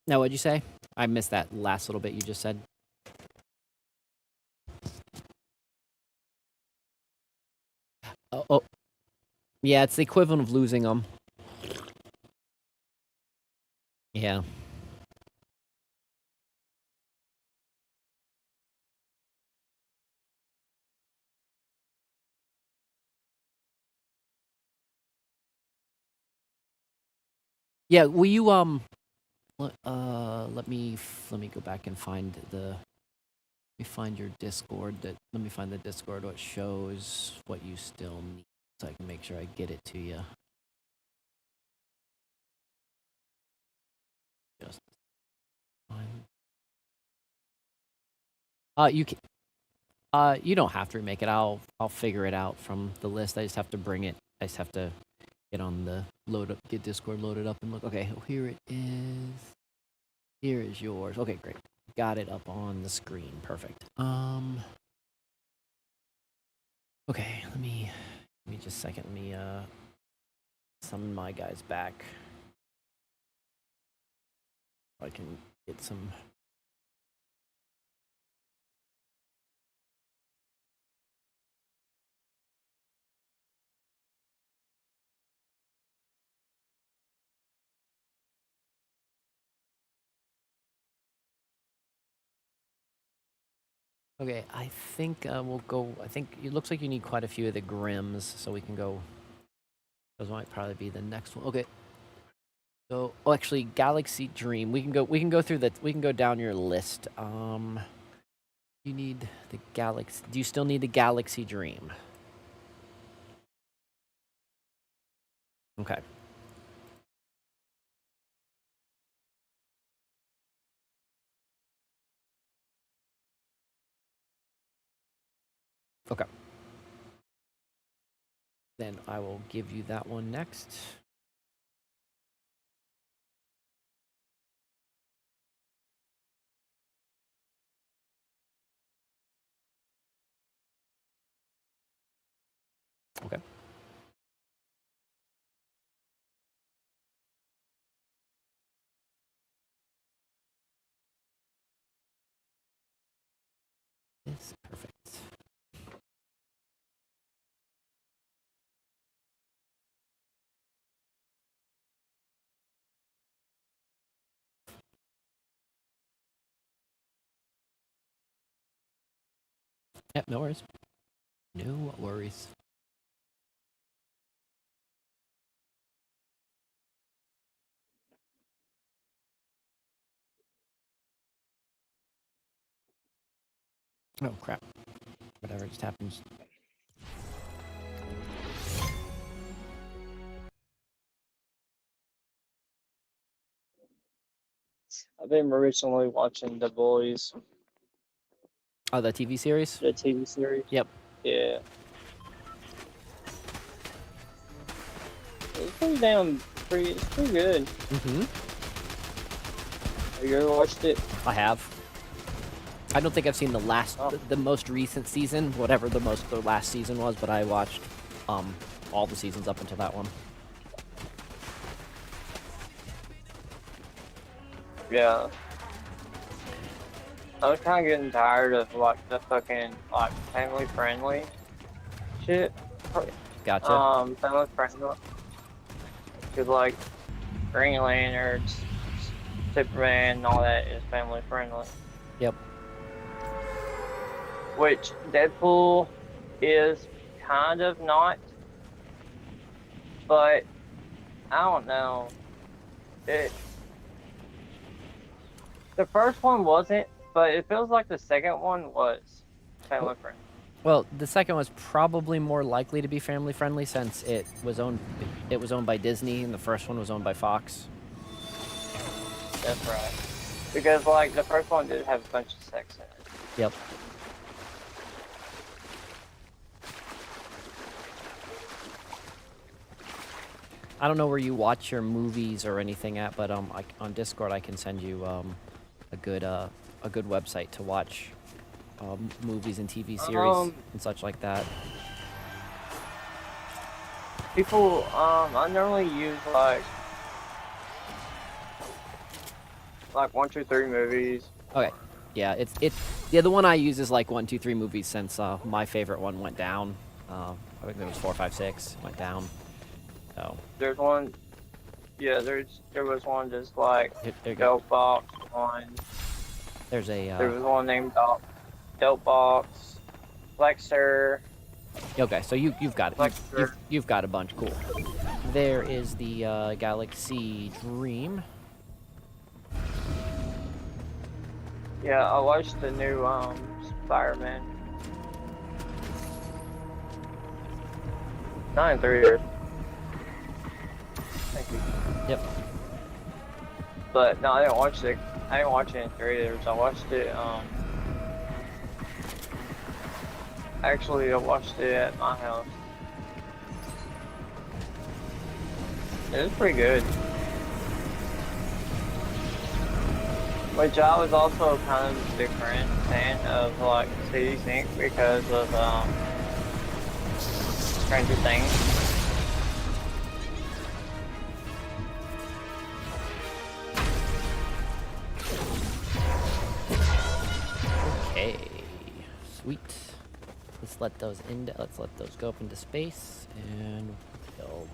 Now, what'd you say? I missed that last little bit you just said. Oh. Yeah, it's the equivalent of losing them. Yeah. Yeah, will you let me go back and find the let me find your Discord let me find the Discord what shows what you still need so I can make sure I get it to you. Just you can you don't have to remake it. I'll figure it out from the list. I just have to bring it. I just have to get on the get Discord loaded up and look. Okay, here it is. Here is yours. Okay, great. Got it up on the screen. Perfect. Okay, let me just a second. Let me summon my guys back. So I can get some. Okay, I think we'll go. I think it looks like you need quite a few of the Grims, so we can go. Those might probably be the next one. Okay. So, actually, Galaxy Dream. We can go through the. We can go down your list. You need the Galaxy. Do you still need the Galaxy Dream? Okay. Okay. Then I will give you that one next. Okay. It's perfect. Yep, no worries. No worries. Oh, crap. Whatever just happens. I've been recently watching The Boys. Oh, the TV series? The TV series? Yep. Yeah. It's pretty good. Mm-hmm. Have you ever watched it? I have. I don't think I've seen the most recent season, whatever the last season was, but I watched all the seasons up until that one. Yeah. I was kind of getting tired of like the fucking like family friendly shit. Gotcha. Family friendly. Cause like Green Lanterns, Superman, and all that is family friendly. Yep. Which Deadpool is kind of not, but I don't know. The first one wasn't, but it feels like the second one was family friendly. Well, the second was probably more likely to be family friendly since it was owned by Disney, and the first one was owned by Fox. That's right. Because like the first one did have a bunch of sex in it. Yep. I don't know where you watch your movies or anything at, but on Discord I can send you a good website to watch movies and TV series and such like that. People, I normally use like like 1, 2, 3 movies. Okay. Yeah, yeah, the one I use is like 1, 2, 3 movies since my favorite one went down. I think it was 4, 5, 6 went down. So There's one. Yeah, there was one just like there you go. Dope Box one. There's a There was one named Dope Box, Flexer. okay, so you've got it. Flexer. You've got a bunch. Cool. There is the Galaxy Dream. Yeah, I watched the new Spider-Man. Not in 3 years. Thank you. Yep. But no, I didn't watch it. I didn't watch it in 3 years. I watched it. Actually, I watched it at my house. It was pretty good. Which I was also kind of a different fan of like City Sync because of Stranger Things. Okay. Sweet. Let's let those go up into space and build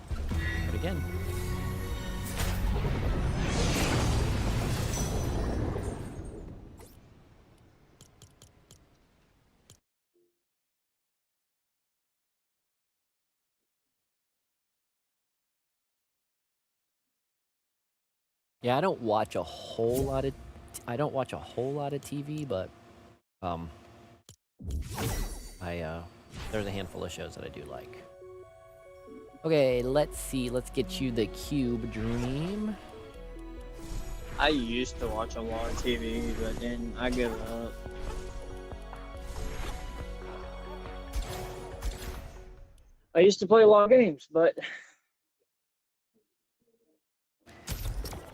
it again. Yeah, I don't watch a whole lot of TV, but there's a handful of shows that I do like. Okay, let's see. Let's get you the Cube Dream. I used to watch a lot of TV, but then I give up. I used to play a lot of games, but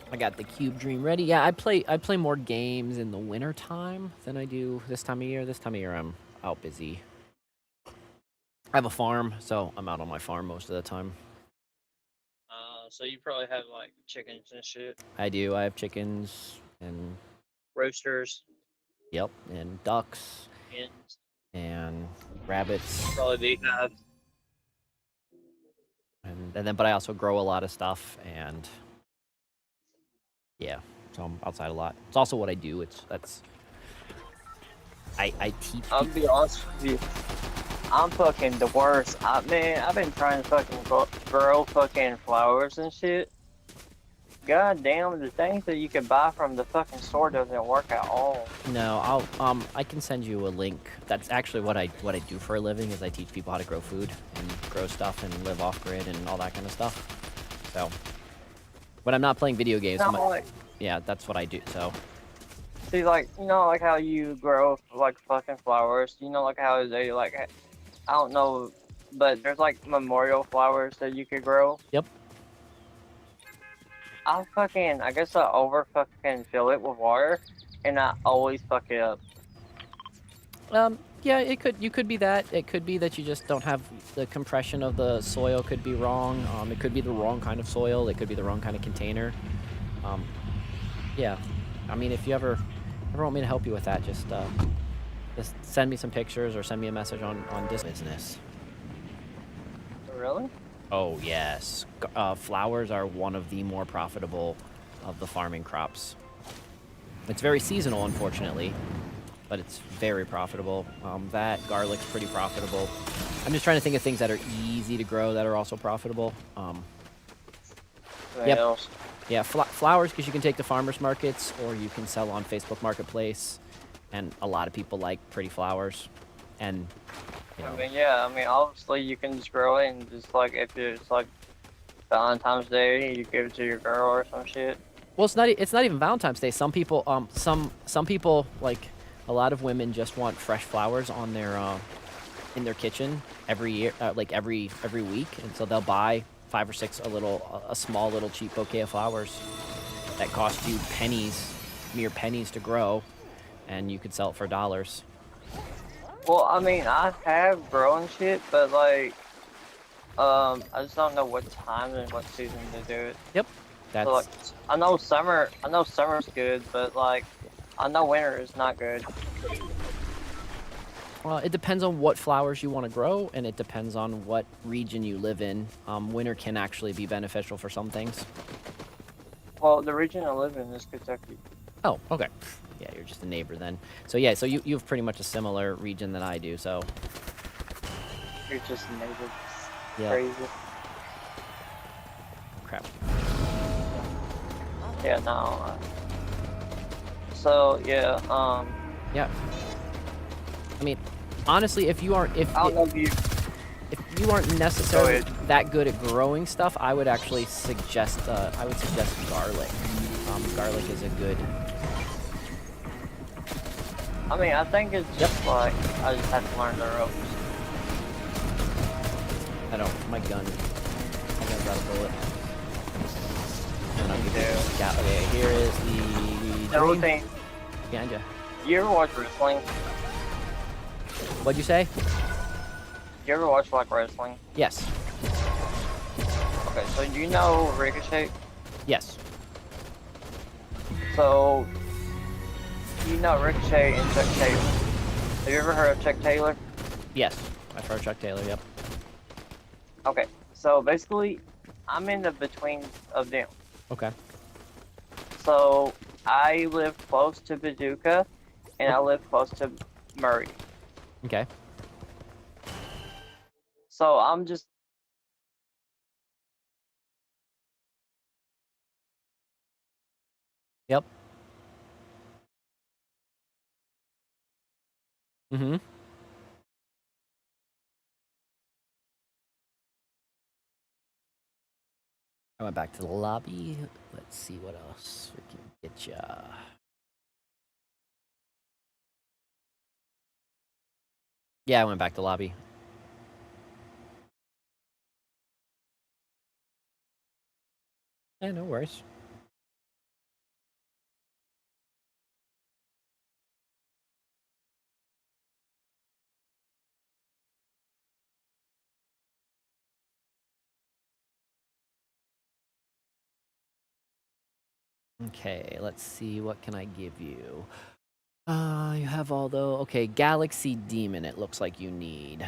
I got the Cube Dream ready. Yeah, I play more games in the winter time than I do this time of year. This time of year I'm out busy. I have a farm, so I'm out on my farm most of the time. so you probably have like chickens and shit, I do. I have chickens and roosters, yep, and ducks hens, and rabbits. probably beehives. And then, but I also grow a lot of stuff, and yeah, so I'm outside a lot. It's also what I do. I teach. I'll be honest with you, I'm fucking the worst. Man, I've been trying to fucking grow fucking flowers and shit. God damn, the things that you can buy from the fucking store doesn't work at all. No, I can send you a link. That's actually what I do for a living is I teach people how to grow food and grow stuff and live off grid and all that kind of stuff. So when I'm not playing video games, yeah, that's what I do. So see, like, you know, like how you grow like fucking flowers. You know, like how they like, I don't know, but there's like memorial flowers that you could grow. Yep. I guess I over fucking fill it with water, and I always fuck it up. Yeah, you could be that. It could be that you just don't have the compression of the soil could be wrong. It could be the wrong kind of soil. It could be the wrong kind of container. Yeah, I mean, if you ever want me to help you with that, just send me some pictures or send me a message on this business. Really? Oh yes, flowers are one of the more profitable of the farming crops. It's very seasonal, unfortunately, but it's very profitable. That garlic's pretty profitable. I'm just trying to think of things that are easy to grow that are also profitable. Yep. Else? Yeah, flowers because you can take to farmers markets or you can sell on Facebook Marketplace, and a lot of people like pretty flowers, and. You know. I mean, yeah, I mean, obviously you can just grow it and just like, if it's like Valentine's Day, you give it to your girl or some shit. Well, it's not even Valentine's Day. Some people, some people, like a lot of women just want fresh flowers on their, in their kitchen every year, like every week. And so they'll buy 5 or 6, a small little cheap bouquet of flowers that cost you pennies, mere pennies to grow. And you could sell it for dollars. Well, I mean, I have grown shit, but like, I just don't know what time and what season to do it. Yep. So like, That's I know summer's good, but like, I know winter is not good. well, it depends on what flowers you want to grow, and it depends on what region you live in. Winter can actually be beneficial for some things. Well, the region I live in is Kentucky. Oh, okay. Yeah, you're just a neighbor then. So yeah, so you have pretty much a similar region that I do. So You're just a neighbor. yeah. Crazy. Crap. Yeah, no. So yeah, Yeah. I mean, honestly, if you aren't I don't know if you aren't necessarily Go ahead. that good at growing stuff, I would actually suggest garlic. Garlic is a good. I mean, I think it's just like I just have to learn the ropes. I don't. My gun's out of bullet. And I'll give you. Yeah. Yeah. Okay. Here is the. The whole thing. Behind you. You ever watch wrestling? What'd you say? You ever watch like wrestling? Yes. Okay, so do you know Ricochet? Yes. So you know Ricochet and Chuck Taylor. Have you ever heard of Chuck Taylor? Yes. I've heard Chuck Taylor. Yep. Okay, so basically, I'm in the between of them. Okay. So I live close to Paducah, and I live close to Murray. Okay. So I'm just Yep. Mm-hmm. I went back to the lobby. Let's see what else we can get ya. Yeah, I went back to the lobby. Yeah, no worries. Okay, let's see. What can I give you? You have all the... Okay, Galaxy Demon it looks like you need.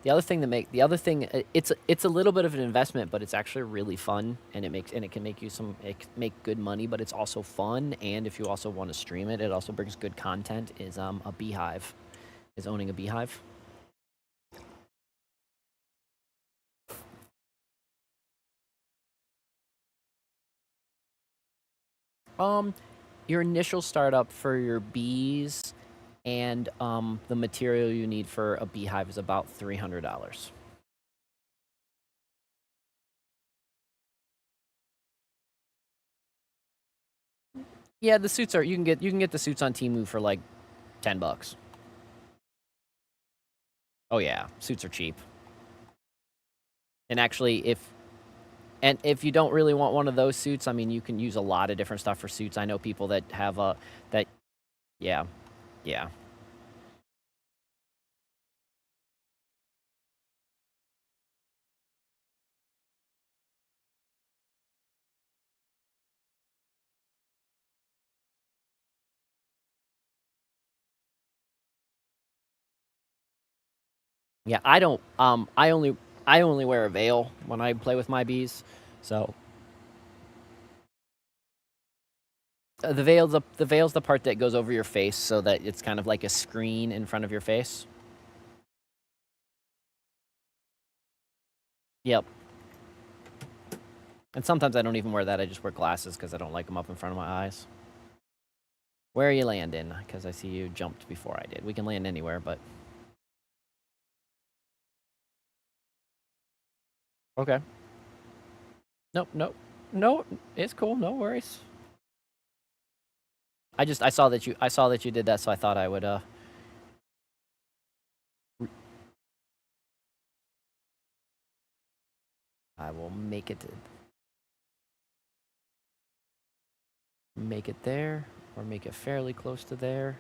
The other thing it's a little bit of an investment, but it's actually really fun, and it can make you it can make good money, but it's also fun. And if you also want to stream it, it also brings good content. Is a beehive, is owning a beehive. Your initial startup for your bees and the material you need for a beehive is about $300. Yeah, the suits are you can get the suits on Temu for like $10. Oh yeah, suits are cheap. And actually, if you don't really want one of those suits, I mean, you can use a lot of different stuff for suits. I know people that have yeah, yeah. Yeah, I don't. I only wear a veil when I play with my bees. So the veil's the part that goes over your face, so that it's kind of like a screen in front of your face. Yep. And sometimes I don't even wear that. I just wear glasses because I don't like them up in front of my eyes. Where are you landing? Because I see you jumped before I did. We can land anywhere, but okay. Nope, nope, no. It's cool. No worries. I saw that you did that, so I thought I would I will make it there, or make it fairly close to there.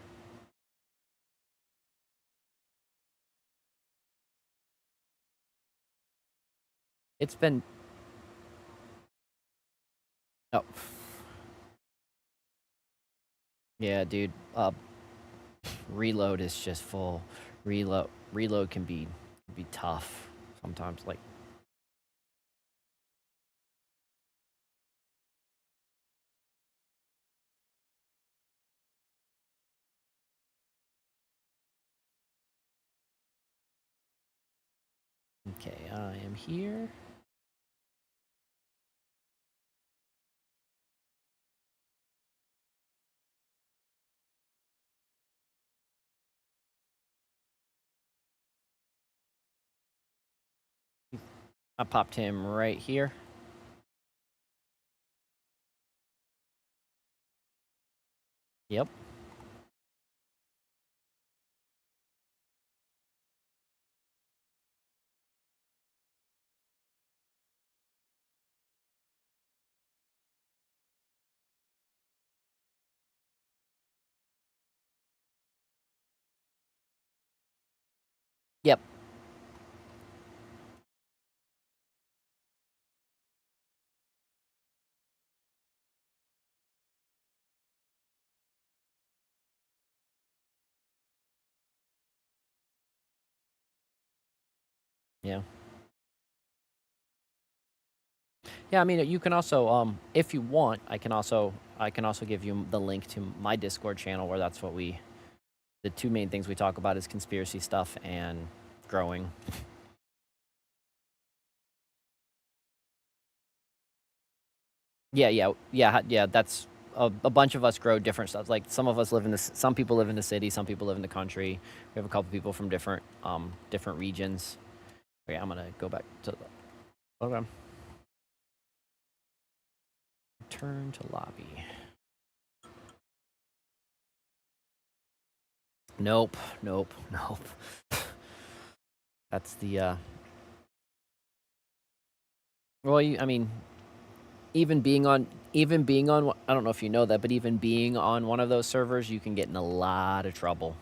It's been... Oh. Yeah, dude. Reload is just full. Reload can be tough sometimes. Like, okay, I am here. I popped him right here. Yep. Yep. Yeah. Yeah, I mean, you can also, if you want, I can also give you the link to my Discord channel where that's what the two main things we talk about is conspiracy stuff and growing. Yeah. That's a bunch of us grow different stuff. Like some of us live in this. Some people live in the city. Some people live in the country. We have a couple people from different regions. Okay, I'm gonna go back to the. Okay. Return to lobby. Nope. That's the. Well, I mean, even being on, I don't know if you know that, but even being on one of those servers, you can get in a lot of trouble.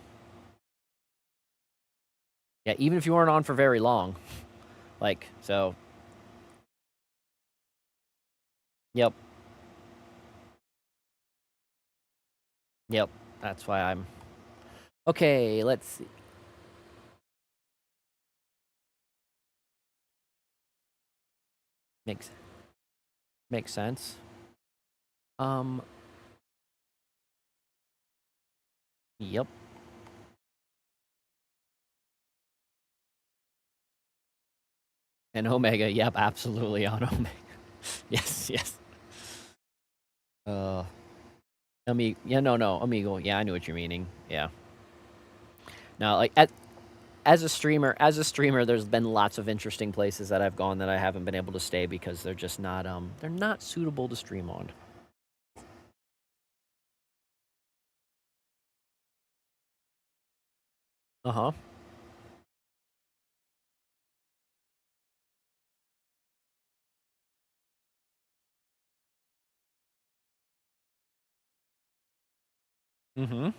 Yeah, even if you weren't on for very long. Like, so. Yep. Yep. That's why I'm. Okay, let's see. Makes sense. Yep. And Omega, yep, absolutely on Omega. yes. Amigo, yeah, no, Amigo, yeah, I knew what you're meaning. Yeah. Now, like as a streamer, there's been lots of interesting places that I've gone that I haven't been able to stay because they're just not they're not suitable to stream on. Uh-huh. Mm-hmm.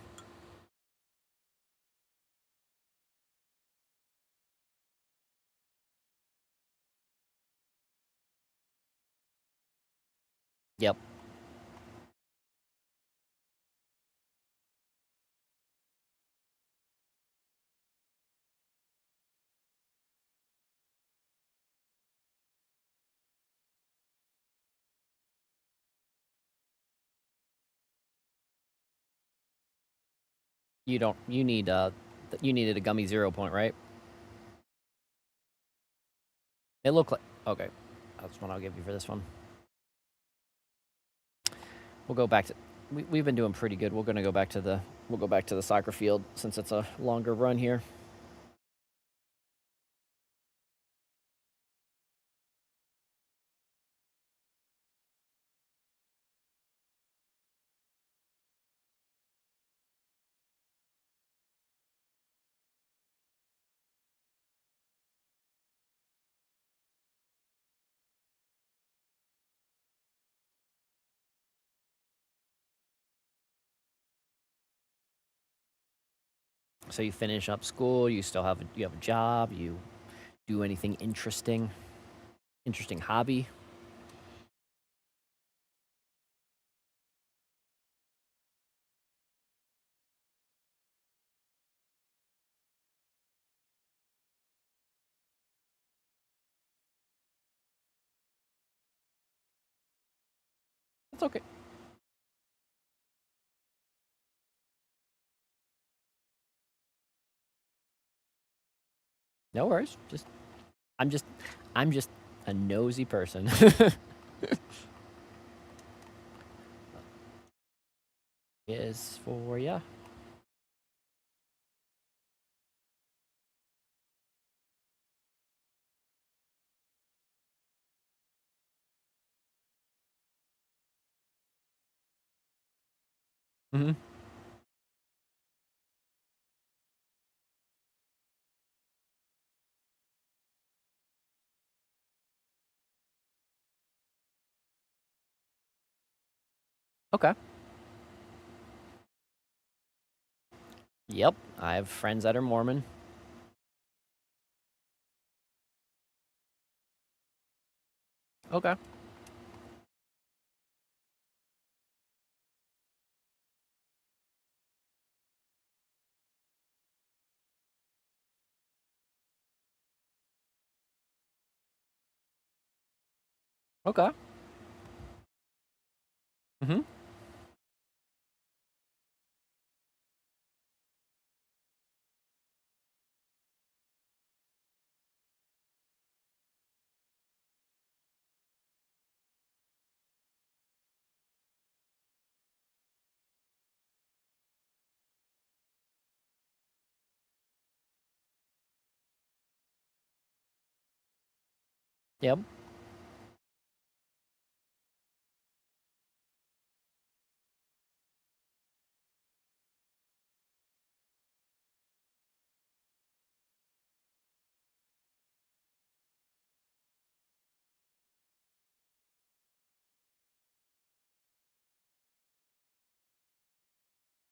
Yep. You needed a gummy 0 point, right? It looked like, okay. That's what I'll give you for this one. We'll go back to, we've been doing pretty good. We'll go back to the soccer field since it's a longer run here. So you finish up school, you still have you have a job, you do anything interesting hobby? It's okay. No worries. I'm just I'm just a nosy person. Is for ya. Mhm. Okay. Yep. I have friends that are Mormon. Okay. Okay. Mhm. Yep.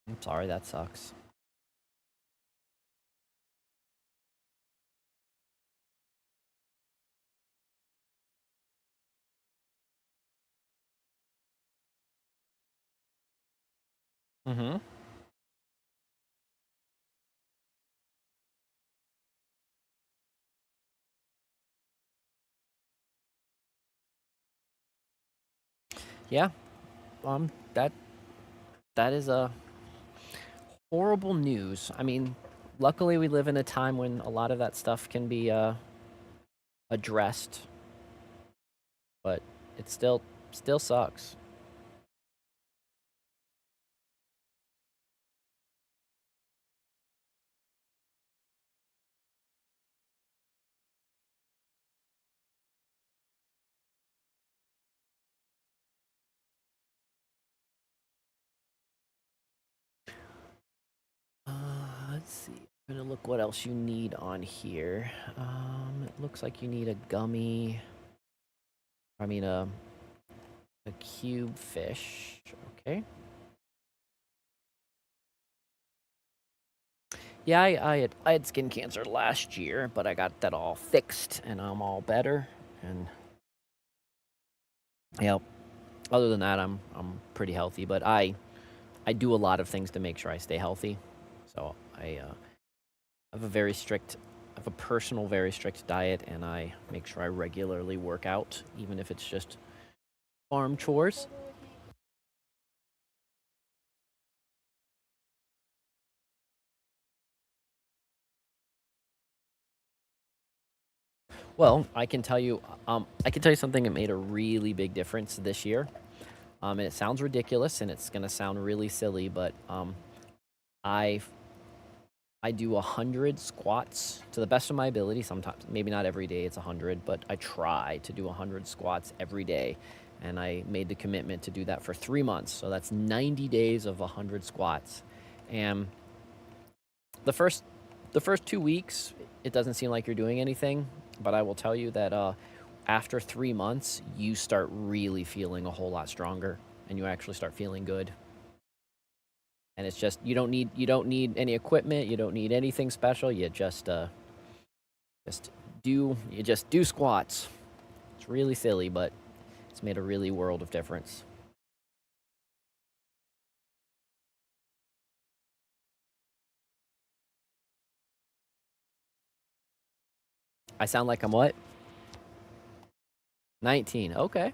I'm sorry, that sucks. Mhm. Yeah. That is a horrible news. I mean, luckily we live in a time when a lot of that stuff can be addressed, but it still sucks. Let's see. I'm gonna look what else you need on here. It looks like you need a gummy. I mean a cube fish. Okay. Yeah, I had skin cancer last year, but I got that all fixed and I'm all better. And yeah, other than that, I'm pretty healthy. But I do a lot of things to make sure I stay healthy. So I have a I have a personal, very strict diet, and I make sure I regularly work out, even if it's just farm chores. Well, I can tell you something that made a really big difference this year. And it sounds ridiculous, and it's gonna sound really silly, but I I do 100 squats to the best of my ability. Sometimes, maybe not every day, it's 100, but I try to do 100 squats every day. And I made the commitment to do that for 3 months. So that's 90 days of 100 squats. And the first the first 2 weeks, it doesn't seem like you're doing anything, but I will tell you that after 3 months, you start really feeling a whole lot stronger, and you actually start feeling good. And it's just you don't need any equipment, you don't need anything special. You just do squats. It's really silly, but it's made a really world of difference. I sound like I'm what? 19. Okay.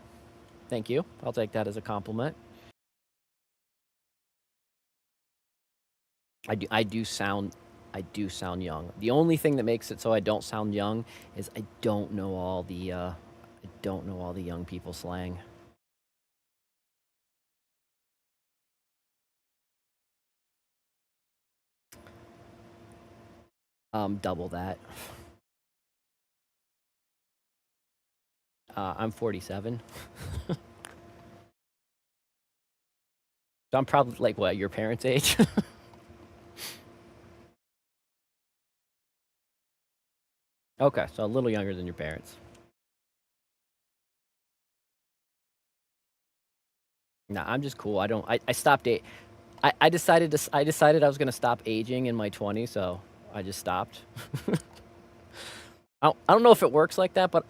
Thank you. I'll take that as a compliment. I do sound young. The only thing that makes it so I don't sound young is I don't know all the young people slang. Double that. I'm 47. So I'm probably like what, your parents' age? Okay, so a little younger than your parents. Nah, I'm just cool. I stopped I decided I was gonna stop aging in my 20s, so I just stopped. I don't know if it works like that, but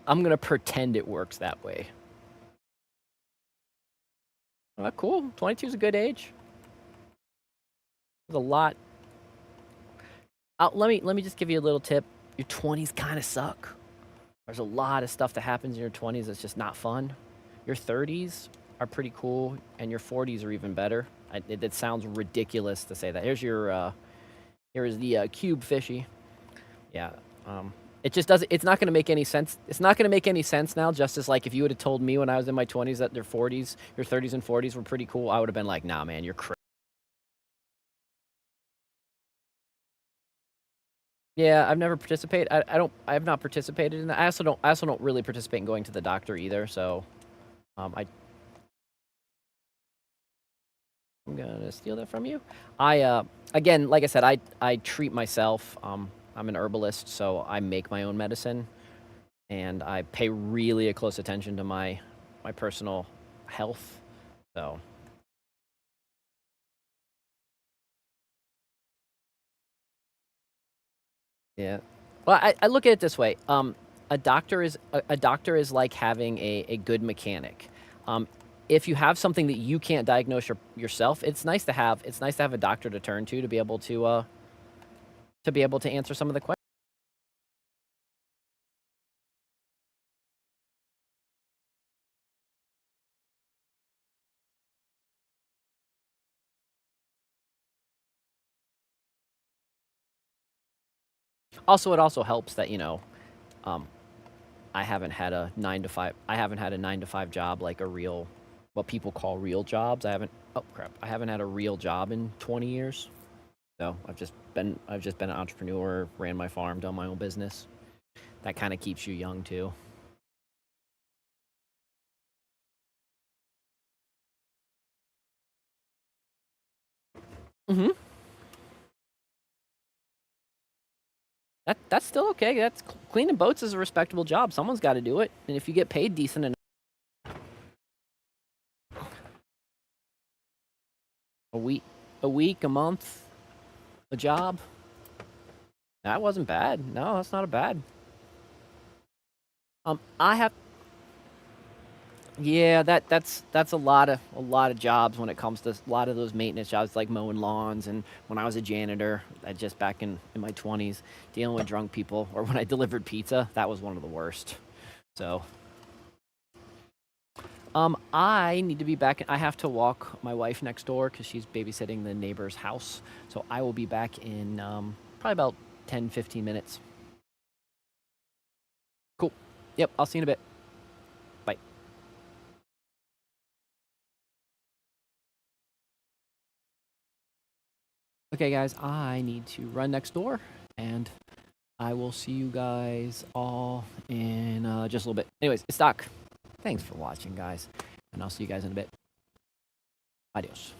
I'm gonna pretend it works that way. Cool. 22 is a good age. There's a lot. Let me just give you a little tip. Your 20s kind of suck. There's a lot of stuff that happens in your 20s that's just not fun. Your 30s are pretty cool, and your 40s are even better. It sounds ridiculous to say that. Here's the cube fishy. Yeah. It just doesn't. It's not going to make any sense. It's not going to make any sense now. Just as like if you would have told me when I was in my 20s that your 30s and 40s were pretty cool, I would have been like, nah, man, you're crazy. Yeah, I've never participated. I have not participated in that. I also don't really participate in going to the doctor either. So, I'm gonna steal that from you. Again, like I said, I treat myself. I'm an herbalist, so I make my own medicine, and I pay really close attention to my personal health. So. Yeah. Well, I look at it this way. A doctor is like having a good mechanic. If you have something that you can't diagnose yourself, it's nice to have a doctor to turn to be able to answer some of the questions. Also, it also helps that I haven't had a 9 to 5 job, like what people call real jobs. I haven't had a real job in 20 years. So I've just been an entrepreneur, ran my farm, done my own business. That kind of keeps you young too. Mm-hmm. That's still okay. That's cleaning boats is a respectable job. Someone's got to do it, and if you get paid decent enough, a week, a month, a job. That wasn't bad. No, that's not a bad. Yeah, that's a lot of jobs when it comes to a lot of those maintenance jobs like mowing lawns, and when I was a janitor, just back in my 20s, dealing with drunk people, or when I delivered pizza, that was one of the worst. So I need to be back. I have to walk my wife next door because she's babysitting the neighbor's house. So I will be back in probably about 10-15 minutes. Cool. Yep, I'll see you in a bit. Bye. Okay, guys, I need to run next door, and I will see you guys all in just a little bit. Anyways, it's Doc. Thanks for watching, guys, and I'll see you guys in a bit. Adios.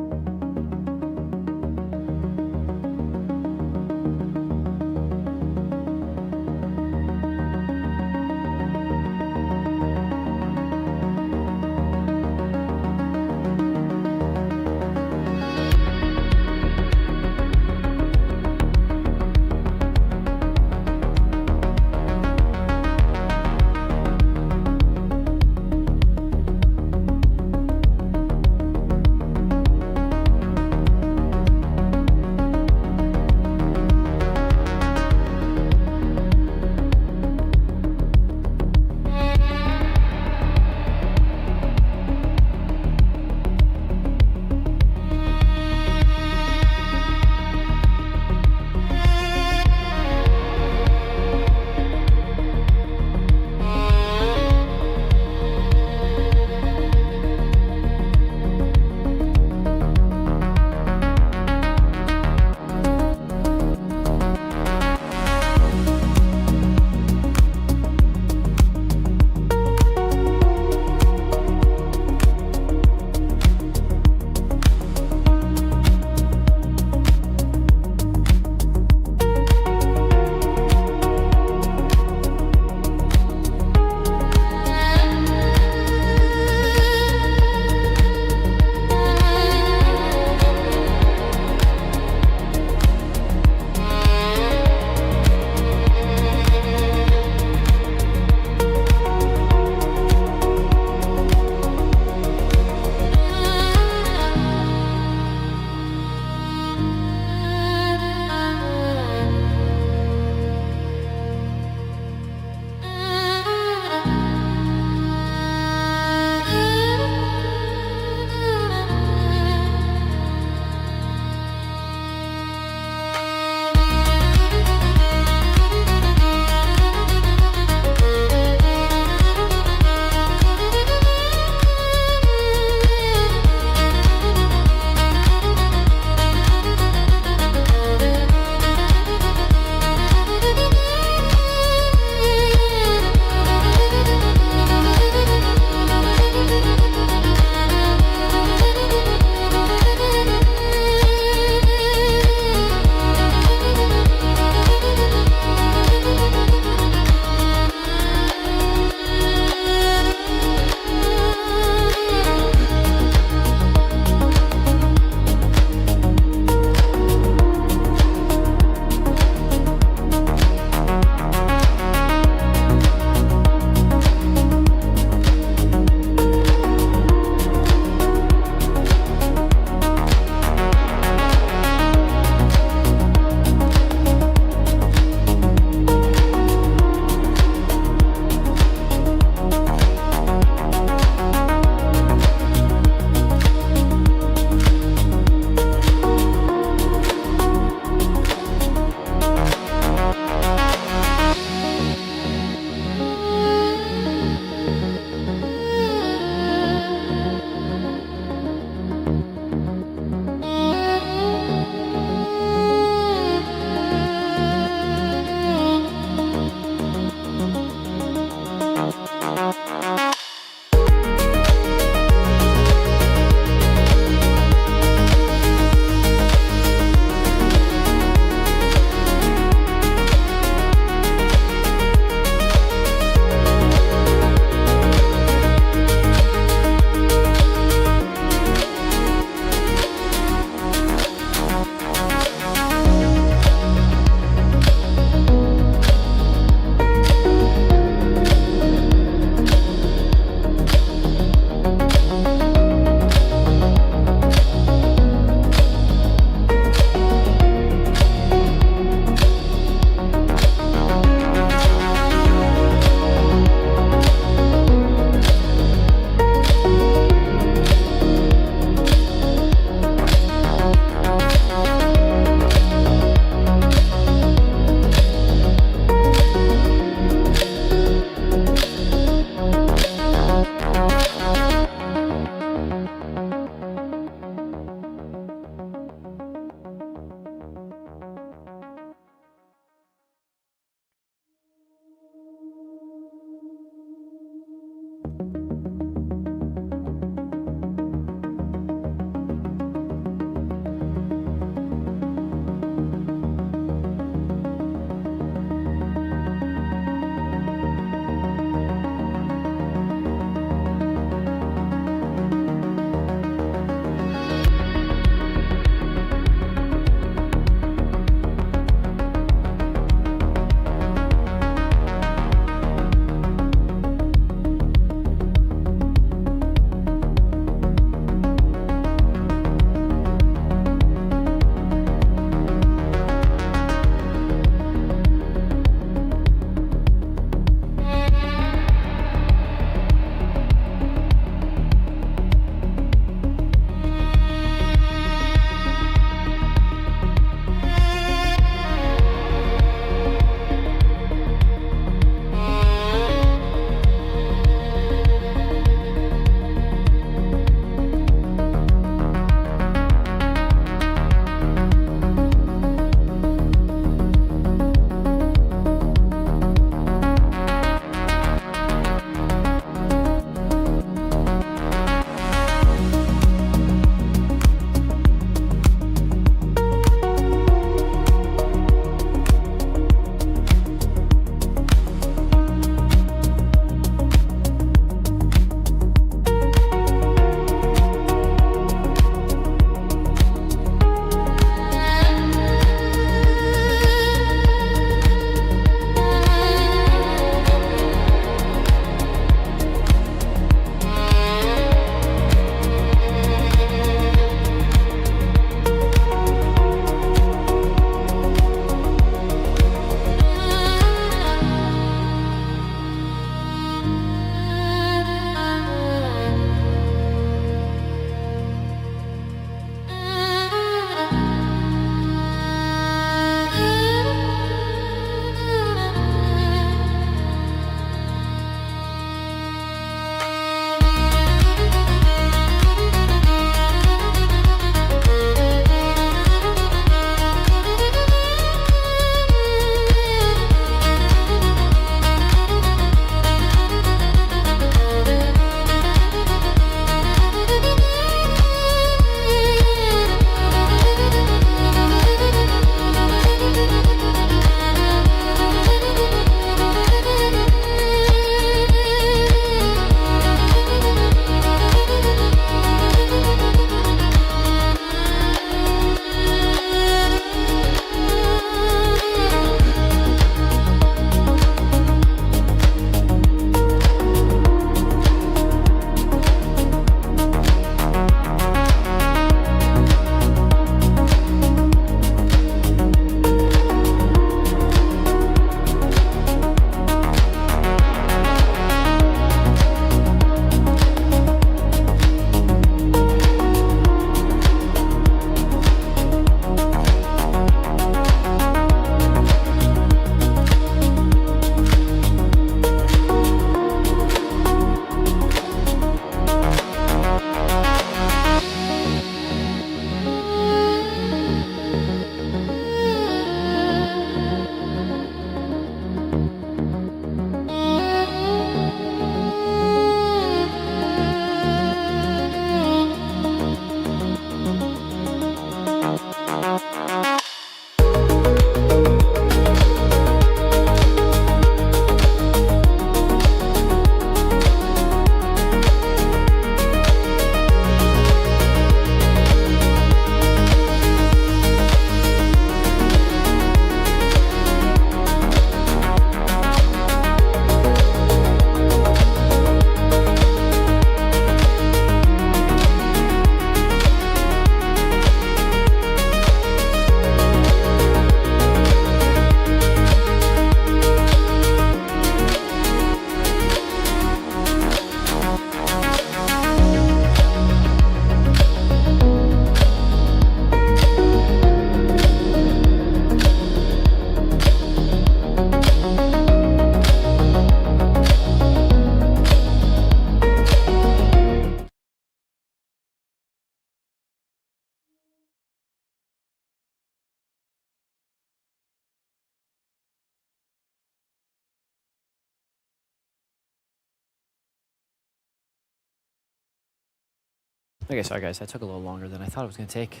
Okay, sorry guys, that took a little longer than I thought it was gonna take.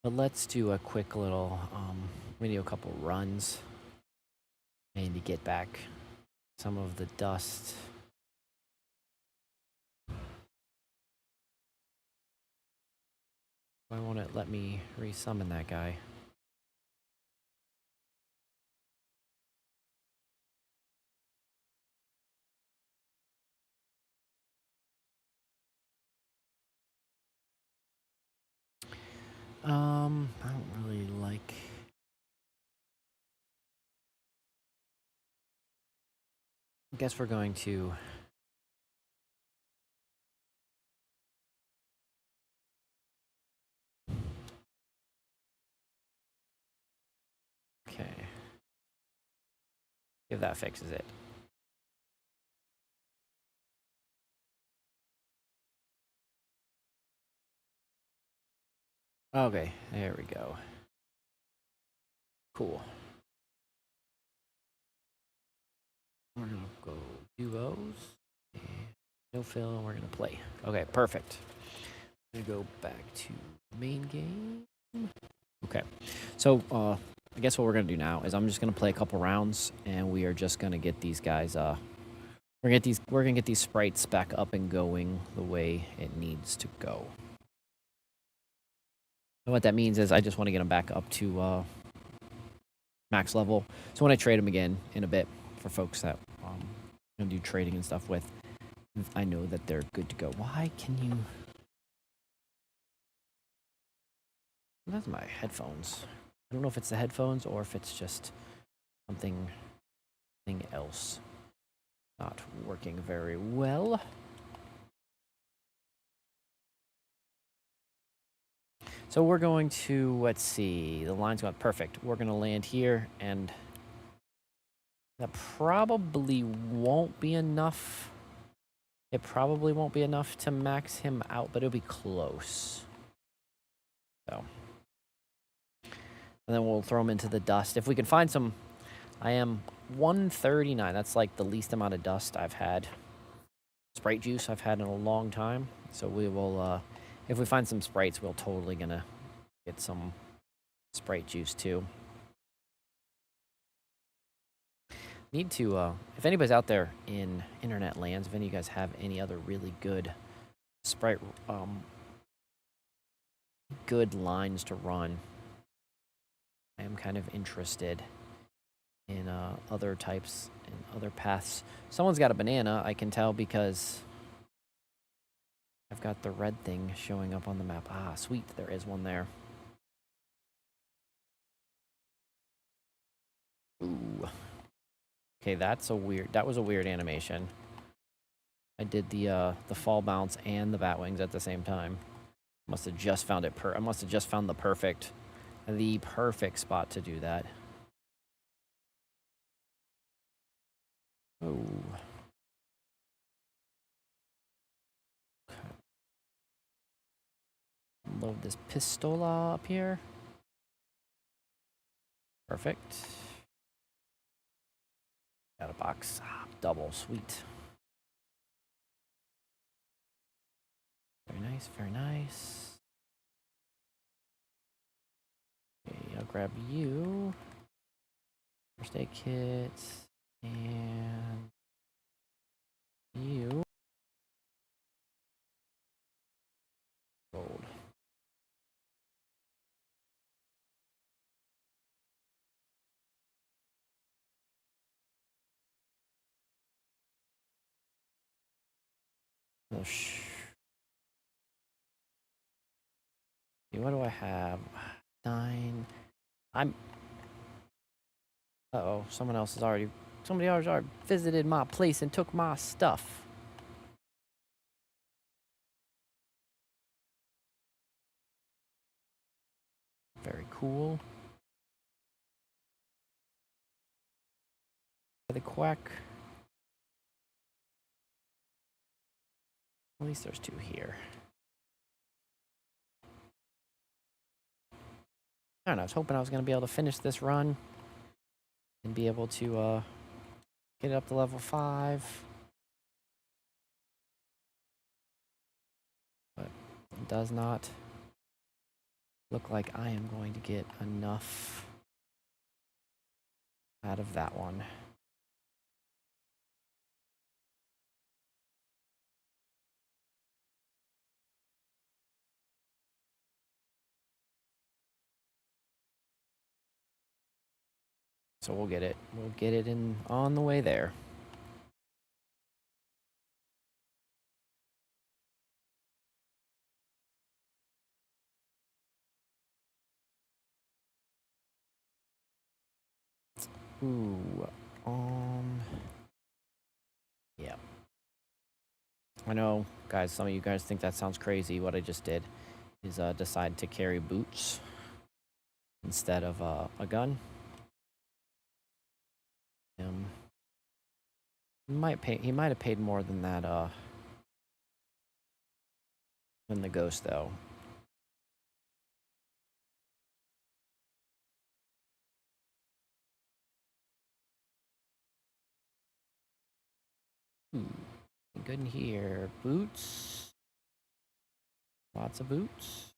But let's do a quick little, we do a couple runs. And to get back some of the dust. Why won't it let me resummon that guy? I don't really like... I guess we're going to... Okay. If that fixes it. Okay, there we go. Cool. We're gonna go duos. No fill, and we're gonna play. Okay, perfect. I'm gonna go back to main game. Okay, so I guess what we're gonna do now is I'm just gonna play a couple rounds, and we are just gonna get these guys. We're gonna get these sprites back up and going the way it needs to go. And what that means is I just want to get them back up to max level. So when I trade them again in a bit for folks that gonna do trading and stuff with, I know that they're good to go. Why can you? That's my headphones. I don't know if it's the headphones or if it's just something else not working very well. So we're going to, let's see, the line's going perfect. We're going to land here, and that probably won't be enough. It probably won't be enough to max him out, but it'll be close. So. And then we'll throw him into the dust. If we can find some, I am 139. That's like the least amount of dust I've had. Sprite juice I've had in a long time. So we will, if we find some sprites, we're totally gonna get some Sprite juice too. Need to, if anybody's out there in internet lands, if any of you guys have any other really good Sprite, good lines to run, I am kind of interested in other types and other paths. Someone's got a banana, I can tell, because I've got the red thing showing up on the map. Ah, sweet, there is one there. Ooh. Okay, that was a weird animation. I did the fall bounce and the bat wings at the same time. Must have just found it I must have just found the perfect spot to do that. Oh. Okay. Load this pistola up here. Perfect. Got a box. Ah, double, sweet. Very nice, very nice. Okay, I'll grab you. First aid kit. And you. Gold. Oh, what do I have? 9. Uh-oh, somebody else has already visited my place and took my stuff. Very cool. The quack. At least there's 2 here. I don't know, I was hoping I was going to be able to finish this run and be able to get it up to level 5. But does not look like I am going to get enough out of that one. So we'll get it. We'll get it in on the way there. Ooh, yeah. I know, guys, some of you guys think that sounds crazy. What I just did is decide to carry boots instead of a gun. He might have paid more than that than the ghost though. Good in here. Boots. Lots of boots.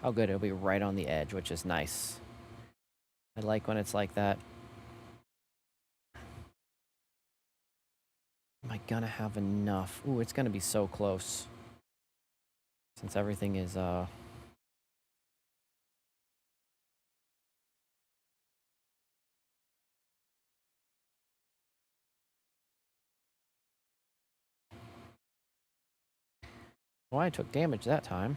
Oh good, it'll be right on the edge, which is nice. I like when it's like that. Am I gonna have enough? Ooh, it's gonna be so close. Since everything is well, I took damage that time.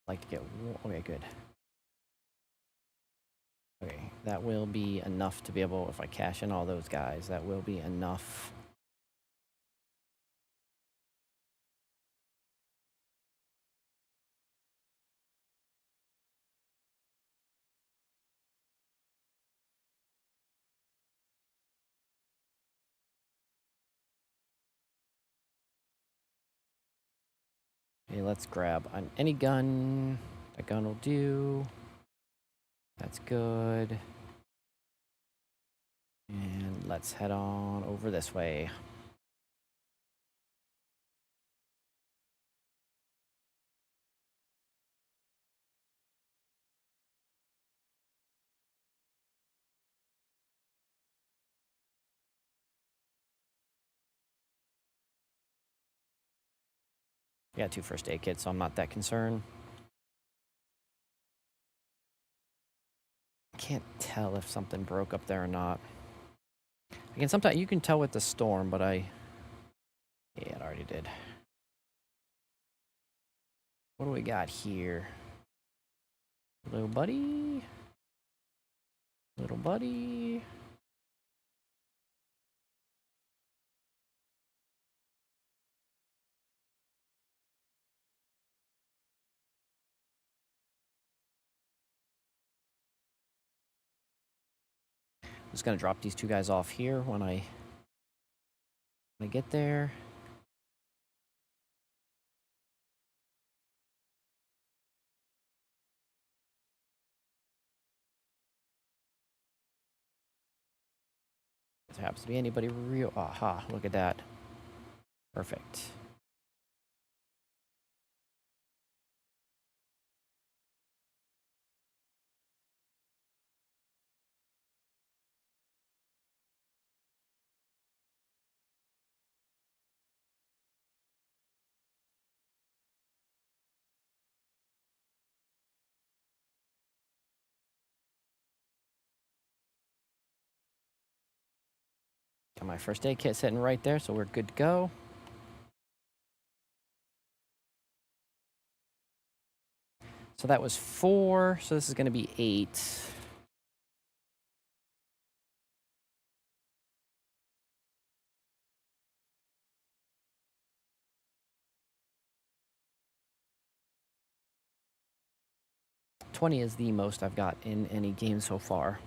Like to get okay, good. Okay, that will be enough to be able, if I cash in all those guys, that will be enough. Okay, let's grab any gun. A gun will do. That's good. And let's head on over this way. I got 2 first aid kits, so I'm not that concerned. I can't tell if something broke up there or not. Again, sometimes you can tell with the storm, but yeah, it already did. What do we got here? Little buddy? Little buddy? I'm just gonna drop these 2 guys off here when I get there. If there happens to be anybody real, aha, look at that. Perfect. my first aid kit sitting right there, so we're good to go. So that was 4, so this is going to be 8. $20 is the most I've got in any game so far.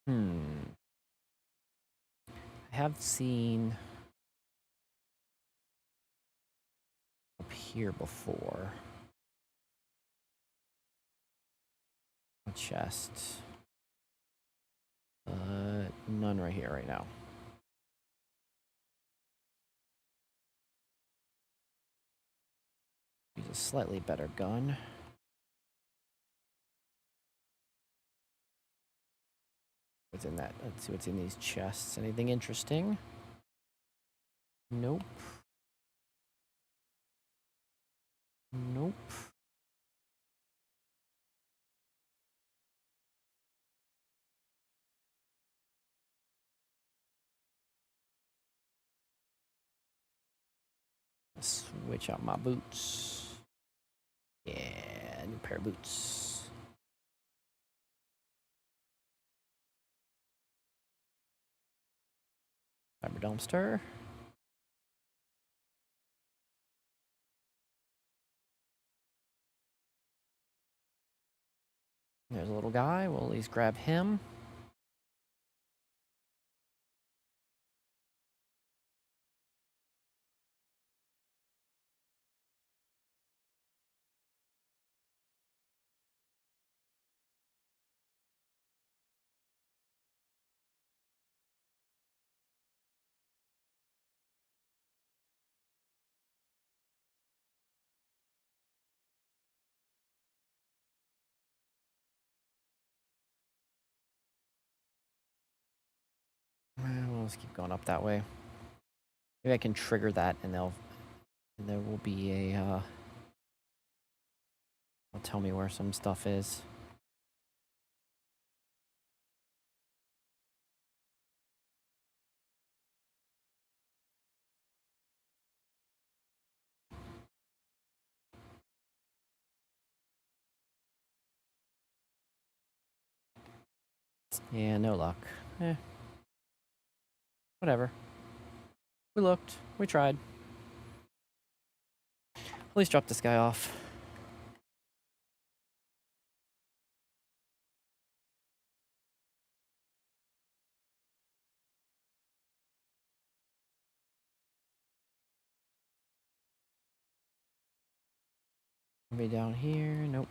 I have seen up here before. A chest. None right here right now. Use a slightly better gun. What's in that? Let's see what's in these chests. Anything interesting? Nope. Nope. Switch out my boots. Yeah, new pair of boots. Fiber dumpster. There's a little guy. We'll at least grab him. Well, let's keep going up that way. Maybe I can trigger that, and there will be a. They'll tell me where some stuff is. Yeah, no luck. Whatever. We looked. We tried. At least drop this guy off. Maybe down here. Nope.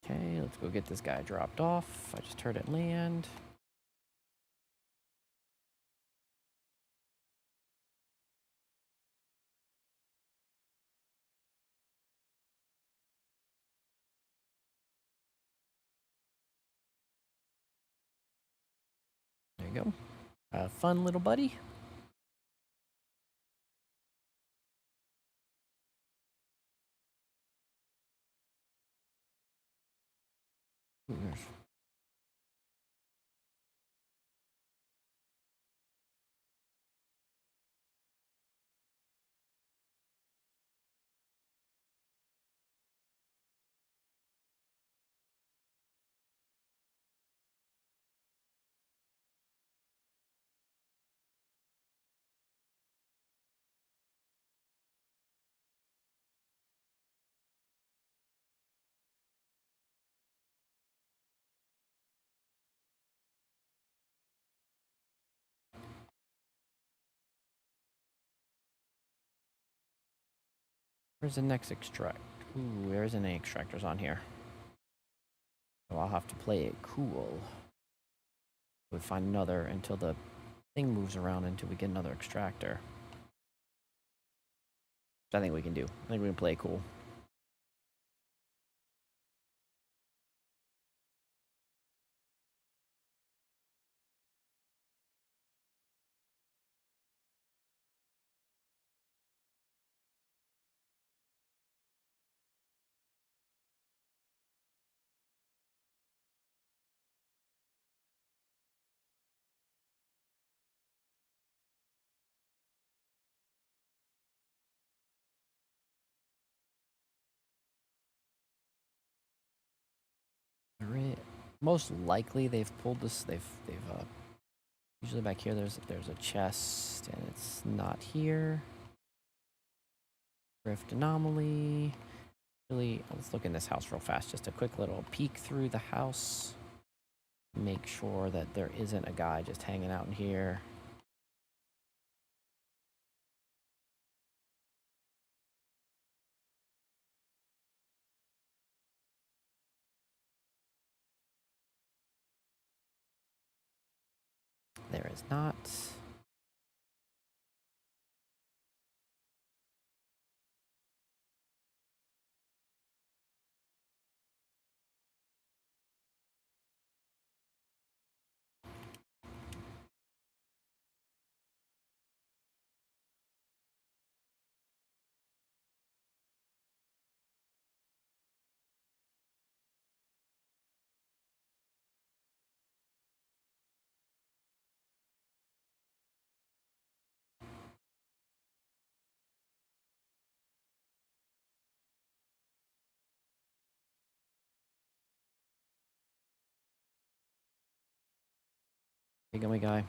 Okay, let's go get this guy dropped off. I just heard it land. There you go. Fun little buddy. Ooh, there's Where's the next extract? Ooh, there isn't any extractors on here. So I'll have to play it cool. We'll find another until the thing moves around until we get another extractor. Which I think we can do. I think we can play it cool. Most likely they've pulled this. They've usually back here. There's a chest and it's not here. Rift anomaly. Really, let's look in this house real fast. Just a quick little peek through the house. Make sure that there isn't a guy just hanging out in here. There is not. Big gummy guy.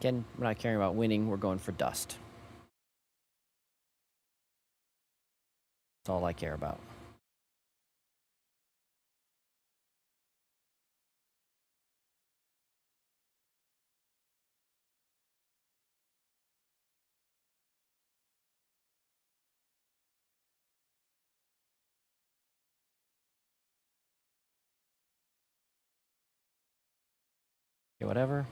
Again, we're not caring about winning. We're going for dust. That's all I care about. Okay, whatever.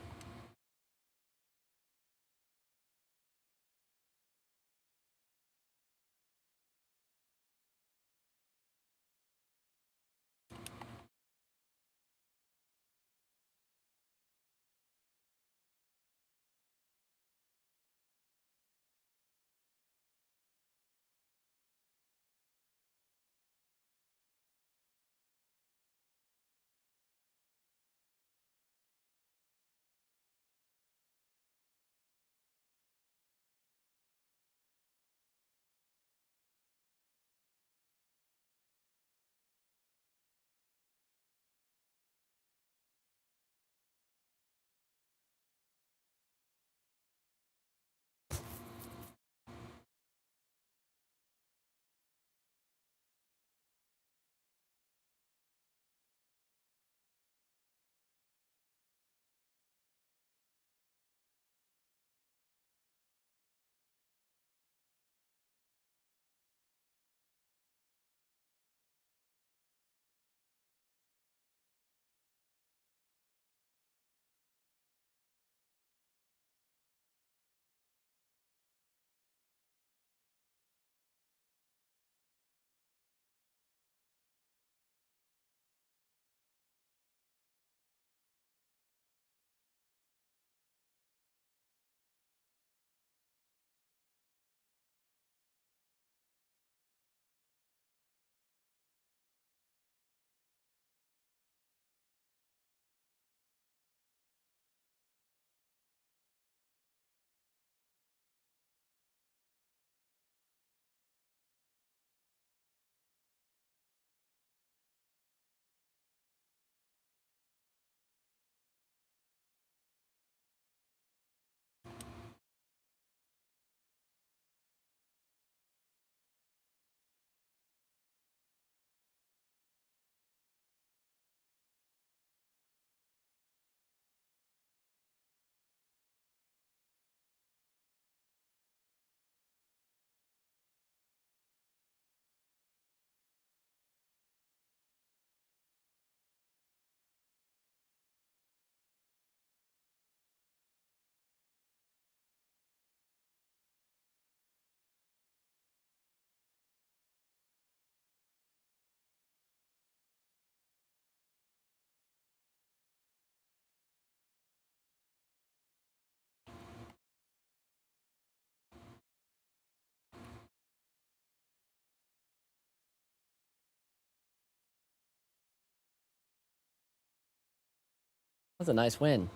That's a nice win.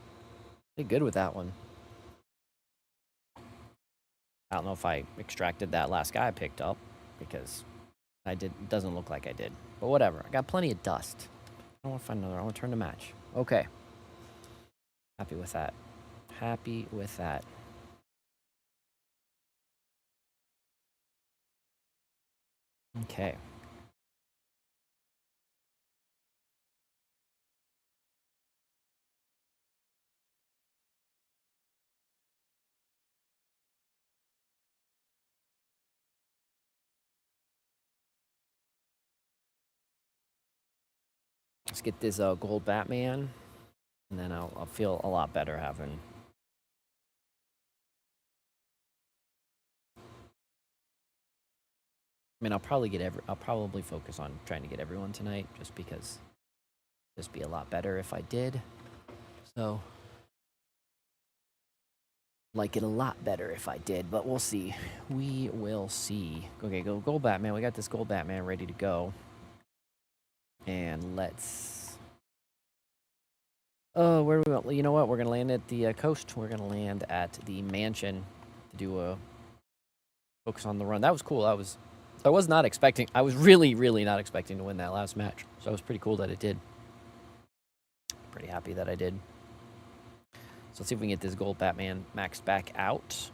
Did good with that one. I don't know if I extracted that last guy I picked up because it doesn't look like I did. But whatever. I got plenty of dust. I want to find another. I want to turn the match. Okay. Happy with that. Happy with that. Okay. Let's get this gold Batman, and then I'll feel a lot better having. I mean, I'll probably focus on trying to get everyone tonight, just because just be a lot better if I did. So, like it a lot better if I did, but we'll see. We will see. Okay, go gold Batman. We got this gold Batman ready to go, and let's. Oh, where do we want? You know what? We're gonna land at the coast. We're gonna land at the mansion to do a focus on the run. That was cool. I was not expecting. I was really, really not expecting to win that last match. So it was pretty cool that it did. Pretty happy that I did. So let's see if we can get this gold Batman maxed back out.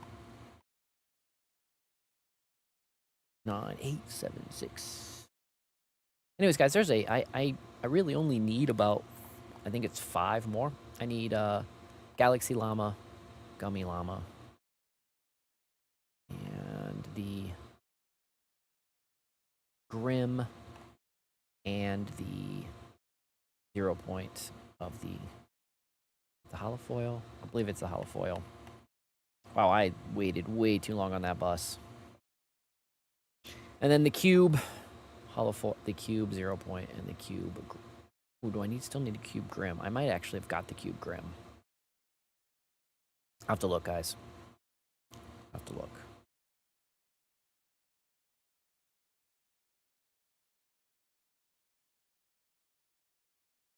9, 8, 7, 6. Anyways, guys, there's I really only need about, I think it's 5 more. I need Galaxy Llama, Gummy Llama, and the Grim, and the 0 point of the holofoil. I believe it's the holofoil. Wow, I waited way too long on that bus. And then the cube, holofoil, the cube 0 point, and the cube. Ooh, do I still need a cube Grim? I might actually have got the cube Grim. I'll have to look, guys. I'll have to look.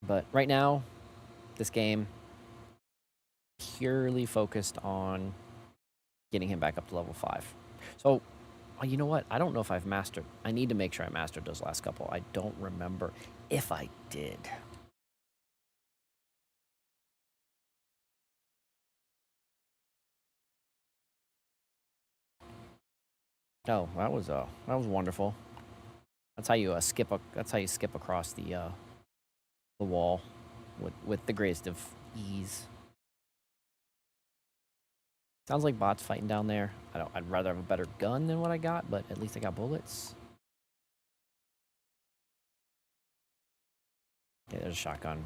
But right now, this game, purely focused on getting him back up to level 5. So, you know what? I don't know if I've mastered. I need to make sure I mastered those last couple. I don't remember if I did. Oh, that was wonderful. That's how you skip. That's how you skip across the wall with the greatest of ease. Sounds like bots fighting down there. I'd rather have a better gun than what I got, but at least I got bullets. Okay, there's a shotgun.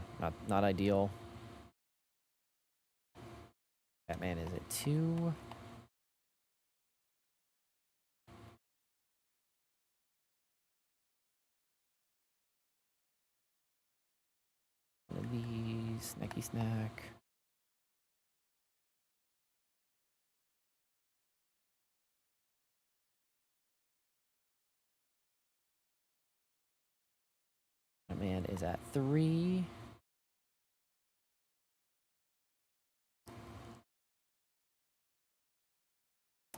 Not ideal. Batman is at 2. One of these, snacky snack. Batman is at 3.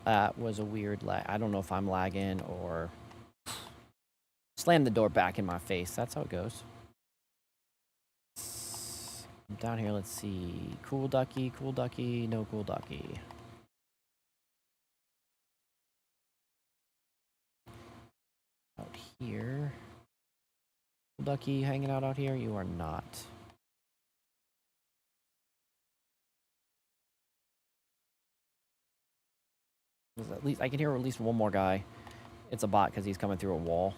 That was a weird lag. I don't know if I'm lagging or slam the door back in my face. That's how it goes. Down here, let's see. Cool ducky, no cool ducky. Out here. Cool ducky hanging out here? You are not. At least I can hear at least one more guy. It's a bot because he's coming through a wall.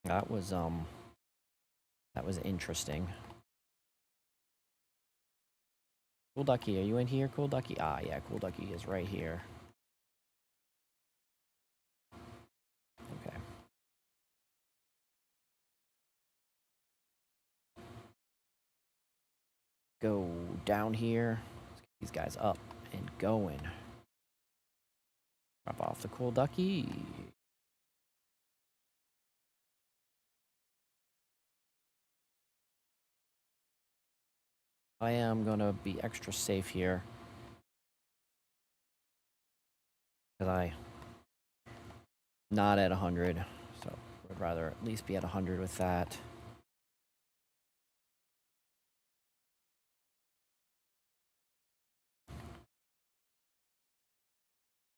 That was interesting. Cool ducky, are you in here, cool ducky? Ah, yeah, cool ducky is right here. Okay. Go down here. Let's get these guys up and going. Drop off the cool ducky. I am gonna be extra safe here. Because I not at 100, so would rather at least be at 100 with that.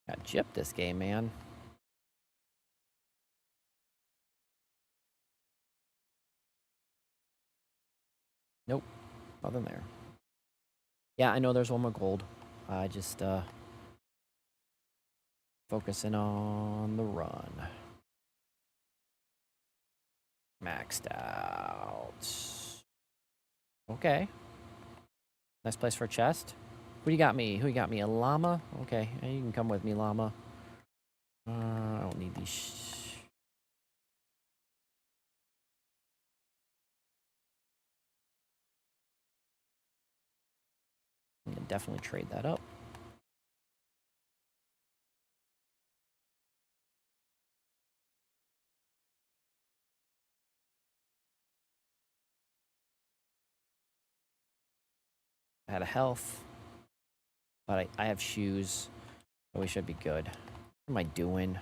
Got gypped this game, man. Nope, nothing there. Yeah, I know there's one more gold. I just focusing on the run. Maxed out. Okay. Nice place for a chest. Who you got me? Who you got me? A llama? Okay, you can come with me, llama. I don't need these. I can definitely trade that up. I had a health, but I have shoes, so we should be good. What am I doing?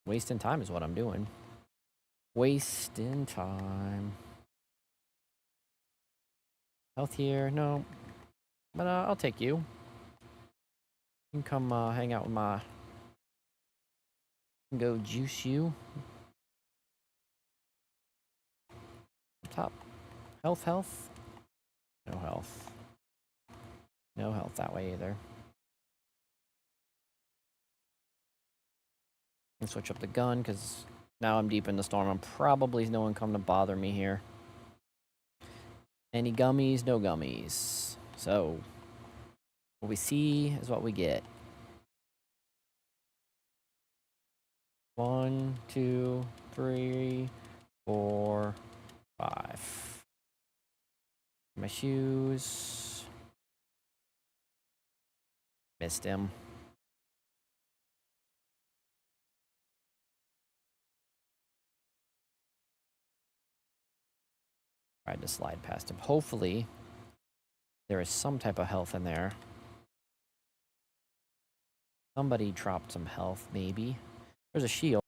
Wasting time is what I'm doing. Wasting time. Health here, no. But I'll take you. You can come hang out with my... Go juice you. Top. Health. No health. No health that way either. And switch up the gun, because now I'm deep in the storm. I'm probably no one come to bother me here. Any gummies? No gummies. So, what we see is what we get. 1, 2, 3, 4, 5. My shoes. Missed him. Tried to slide past him. Hopefully, there is some type of health in there. Somebody dropped some health, maybe. There's a shield.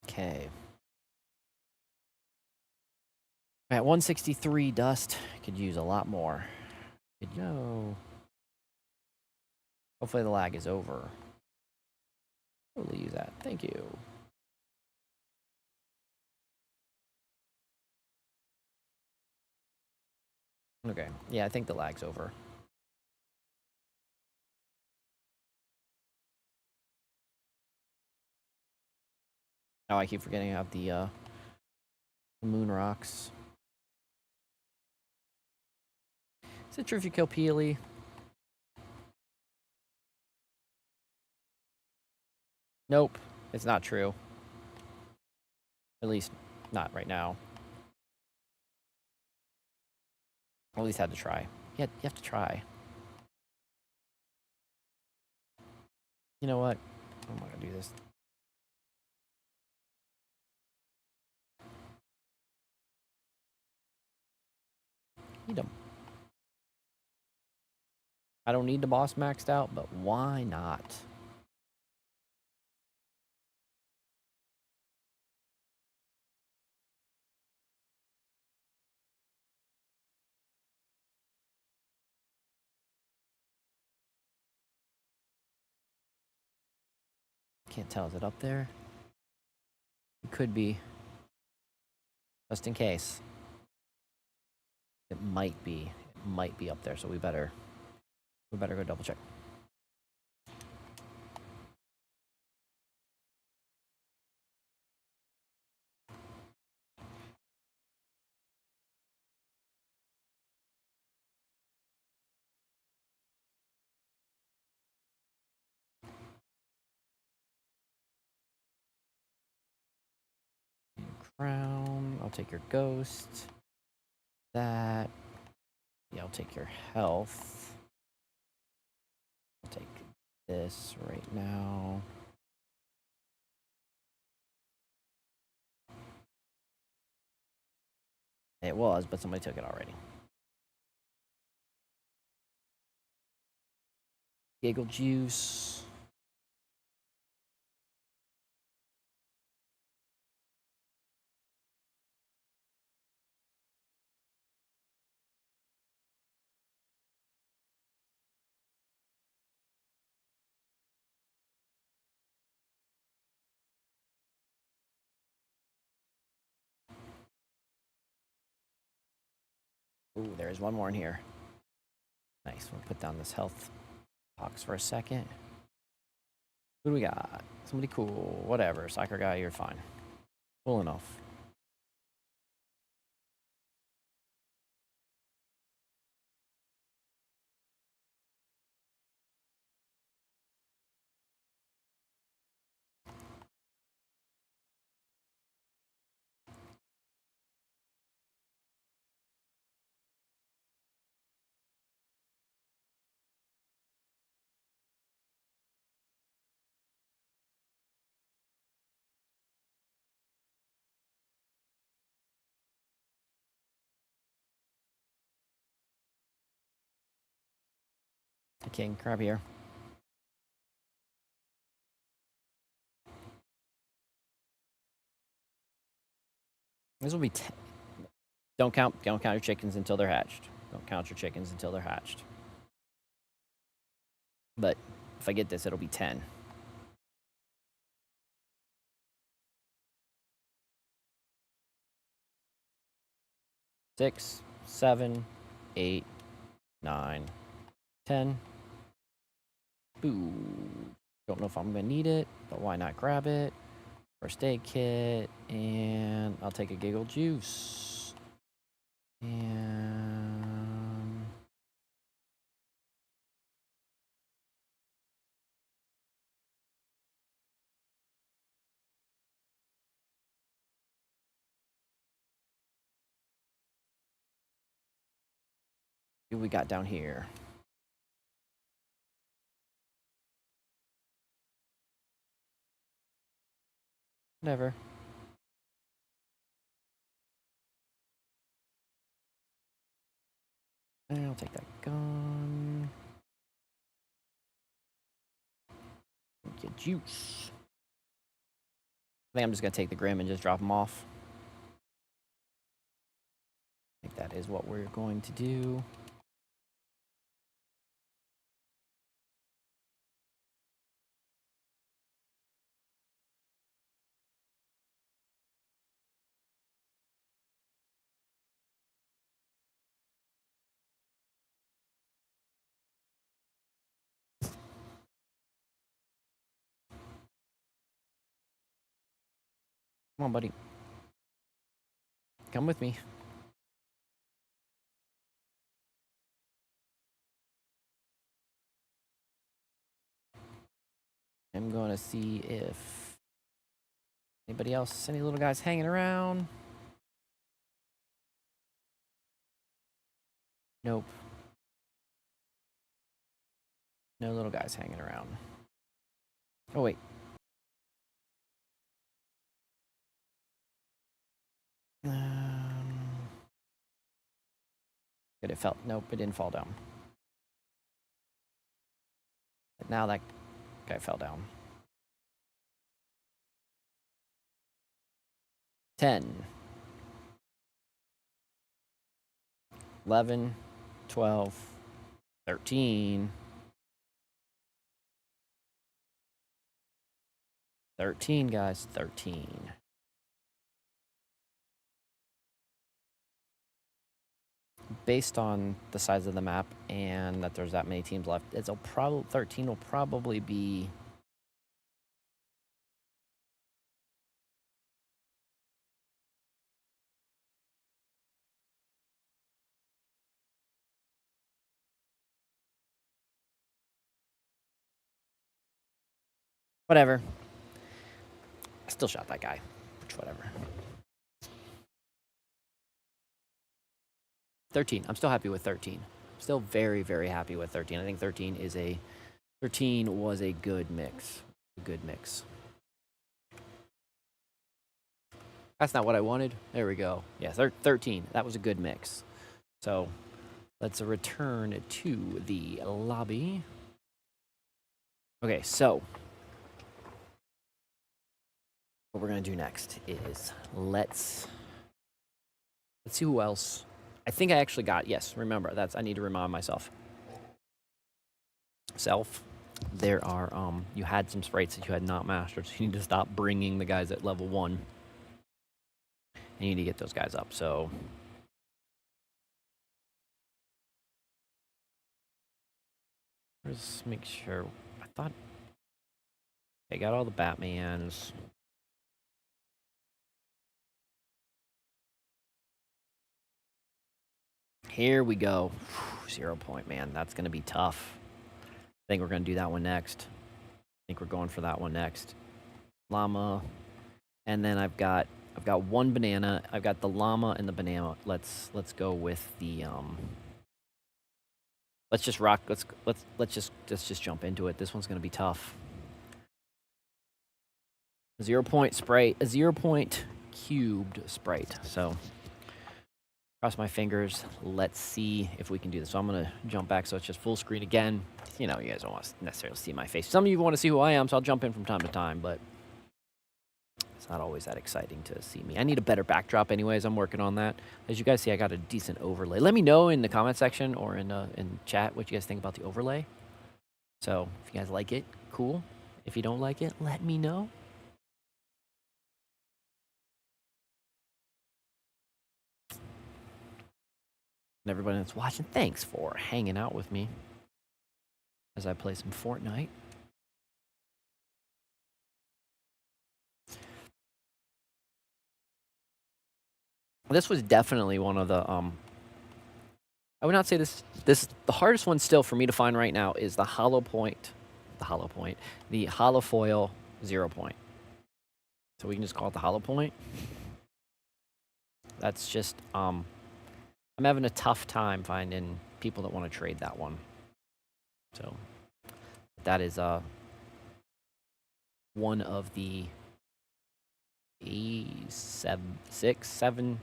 Okay. At 163 dust, could use a lot more. Could go. Hopefully the lag is over. Totally use that. Thank you. Okay. Yeah, I think the lag's over. Oh, I keep forgetting about the moon rocks. Is it true if you kill Peely? Nope, it's not true. At least, not right now. At least had to try. Yeah, you have to try. You know what? I'm not gonna do this. Need them. I don't need the boss maxed out, but why not? Can't tell. Is it up there? It could be. Just in case. It might be. It might be up there, so we better go double check. Crown. I'll take your ghost. That. Yeah, I'll take your health. I'll take this right now. It was, but somebody took it already. Giggle juice. Ooh, there's one more in here. Nice. We'll put down this health box for a second. Who do we got? Somebody cool. Whatever. Soccer guy, you're fine. Cool enough. The king, crab here. This will be 10. Don't count your chickens until they're hatched. Don't count your chickens until they're hatched. But if I get this, it'll be 10. Six, 7, 8, 9, 10. Boo. Don't know if I'm gonna need it, but why not grab it? First aid kit, and I'll take a giggle juice. And what we got down here? Whatever. And I'll take that gun. Get juice. I think I'm just gonna take the Grim and just drop them off. I think that is what we're going to do. Come on, buddy. Come with me. I'm going to see if anybody else, any little guys hanging around. Nope. No little guys hanging around. Oh, wait. Good, it fell. Nope, it didn't fall down. But now that guy fell down. 10. 11. 12. 13. 13, guys. 13. Based on the size of the map and that there's that many teams left, 13 will probably be whatever. I still shot that guy. Which, whatever. 13. I'm still happy with 13. Still very, very happy with 13. I think 13 was a good mix. A good mix. That's not what I wanted. There we go. Yeah, 13. That was a good mix. So let's return to the lobby. Okay, so what we're going to do next is let's see who else. I think I actually got, yes, remember, I need to remind myself. There are, you had some sprites that you had not mastered, so you need to stop bringing the guys at level 1. And you need to get those guys up, so. Let's make sure, I thought, I got all the Batmans. Here we go. 0 point, man. That's going to be tough. I think we're going to do that one next. I think we're going for that one next. Llama. And then I've got one banana. I've got the llama and the banana. Let's go with the let's just rock. Let's just jump into it. This one's going to be tough. 0 point sprite, a 0 point cubed sprite. So cross my fingers. Let's see if we can do this. So I'm going to jump back so it's just full screen again. You know, you guys don't want to necessarily see my face. Some of you want to see who I am, so I'll jump in from time to time, but it's not always that exciting to see me. I need a better backdrop anyways. I'm working on that. As you guys see, I got a decent overlay. Let me know in the comment section or in chat what you guys think about the overlay. So if you guys like it, cool. If you don't like it, let me know. And everybody that's watching, thanks for hanging out with me as I play some Fortnite. This was definitely one of the I would not say this the hardest one still for me to find right now is the hollow foil 0 point. So we can just call it the hollow point. That's just I'm having a tough time finding people that want to trade that one. So that is one of the 6, 7.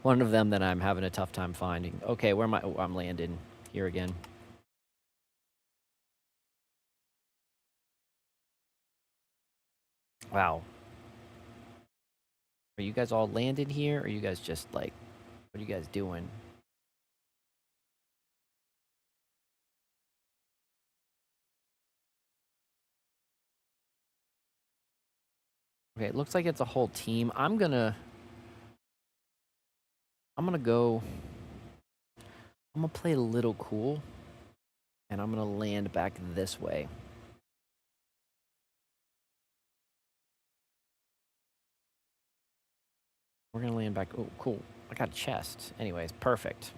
One of them that I'm having a tough time finding. Okay, where am I? Oh, I'm landed here again. Wow. Are you guys all landed here? Or are you guys just like, what are you guys doing? Okay, it looks like it's a whole team. I'm gonna play a little cool, and I'm gonna land back this way. We're gonna land back. Oh, cool. I got a chest. Anyways, perfect.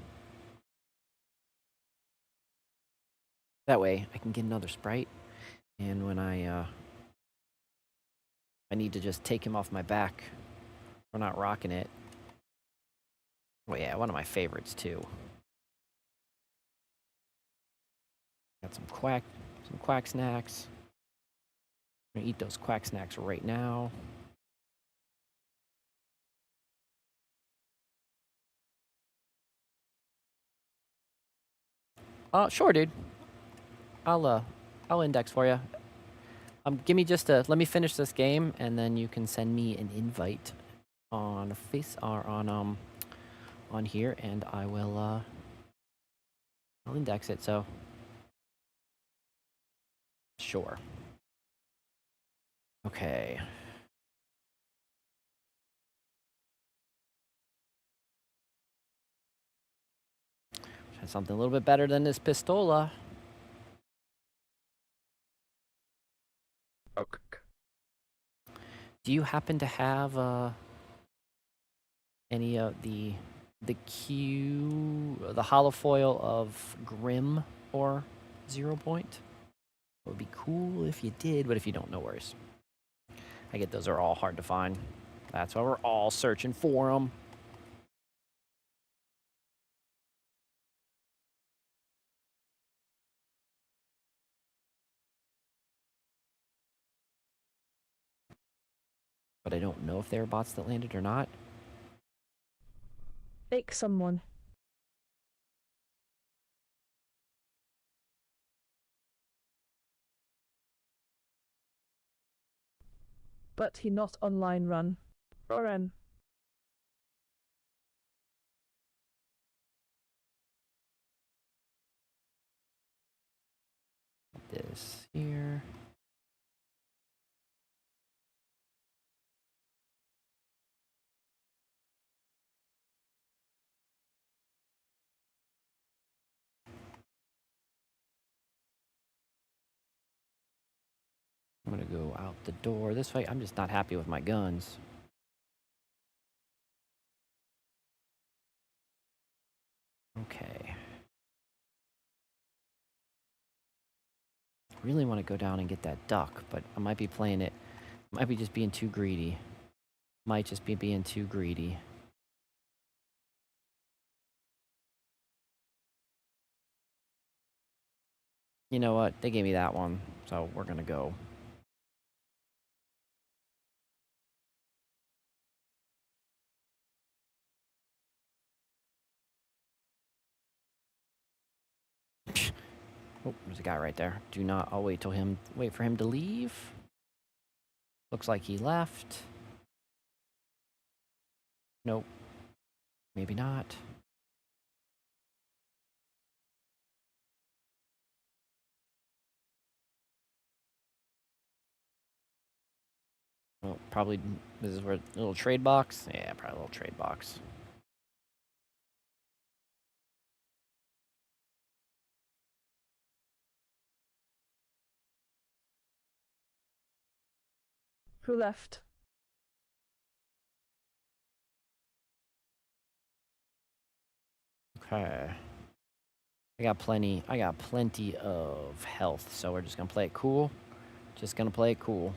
That way, I can get another sprite, and when I need to just take him off my back. We're not rocking it. Oh yeah, one of my favorites too. Got some quack snacks. I'm gonna eat those quack snacks right now. Sure, dude. I'll index for you. Give me just let me finish this game, and then you can send me an invite on on here, and I will I'll index it. So sure. Okay. Try something a little bit better than this pistola. Okay. Do you happen to have any of the hollow foil of Grim or 0 point? It would be cool if you did, but if you don't, no worries. I get those are all hard to find. That's why we're all searching for them. I don't know if they were bots that landed or not. Fake someone. But he not online run. Roran. This here. I'm gonna go out the door this way. I'm just not happy with my guns. Okay. Really want to go down and get that duck, but I might be playing it. Might be just being too greedy. Might just be being too greedy. You know what? They gave me that one, so we're gonna go. Oh, there's a guy right there. Do not. I'll wait for him to leave. Looks like he left. Nope. Maybe not. Well, probably this is where a little trade box. Yeah, probably a little trade box. Who left? Okay. I got plenty of health, so we're just gonna play it cool. Just gonna play it cool.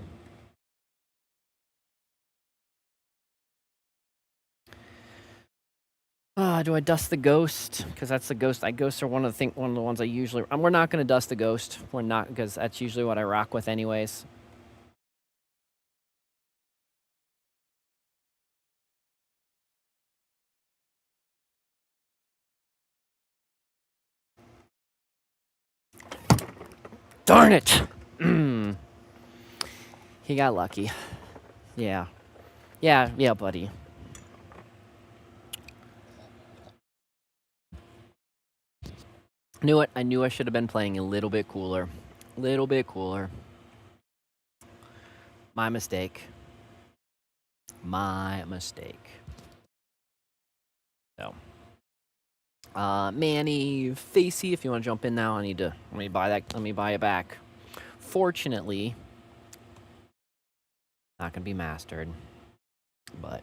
Do I dust the ghost? Because that's the ghost. Ghosts are one of the ones I usually. We're not gonna dust the ghost. We're not, because that's usually what I rock with, anyways. Darn it! He got lucky. Yeah. Yeah, buddy. Knew it. I knew I should have been playing a little bit cooler. Little bit cooler. My mistake. My mistake. So. Manny, Facey, if you want to jump in now, let me buy it back. Fortunately, not going to be mastered, but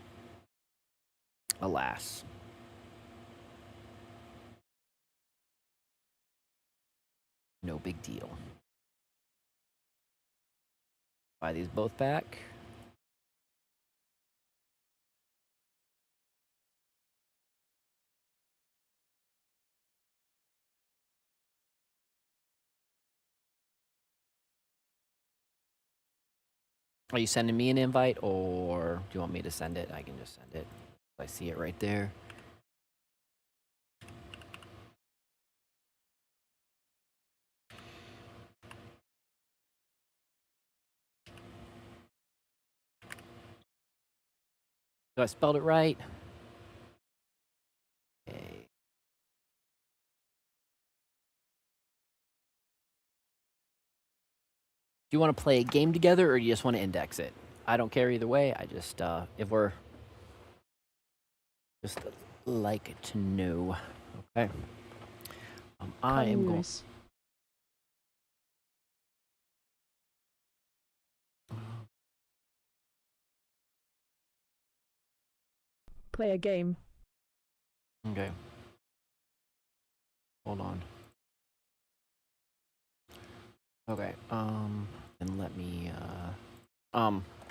alas. No big deal. Buy these both back. Are you sending me an invite, or do you want me to send it? I can just send it. I see it right there. So I spelled it right. Okay. Do you want to play a game together, or do you just want to index it? I don't care either way. I just, if we're just like to know. Okay. I am going. Play a game. Okay. Hold on. Okay. And let me.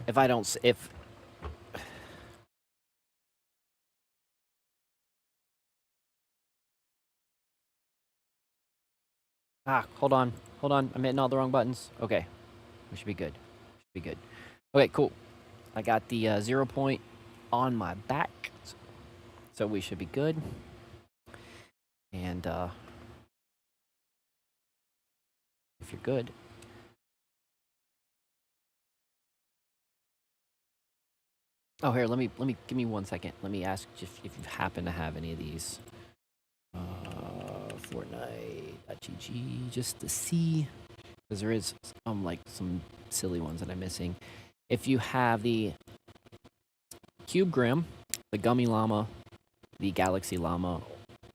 If I don't, if. Hold on. I'm hitting all the wrong buttons. Okay. We should be good. Okay, cool. I got the 0 point on my back, so we should be good. And if you're good. Oh, here, let me give me 1 second. Let me ask if you happen to have any of these. Fortnite.gg, just to see, because there is some silly ones that I'm missing. If you have the Cube Grim, the Gummy Llama, the Galaxy Llama,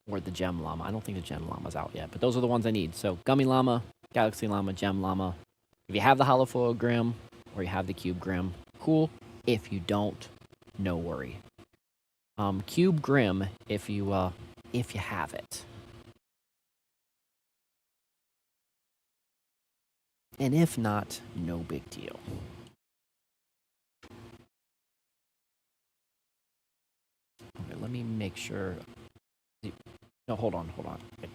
or the Gem Llama. I don't think the Gem Llama's out yet, but those are the ones I need. So Gummy Llama, Galaxy Llama, Gem Llama. If you have the Holofoil Grim or you have the Cube Grim, cool. If you don't, no worry. Cube Grim, if you have it. And if not, no big deal. Okay, let me make sure. No, hold on. Okay.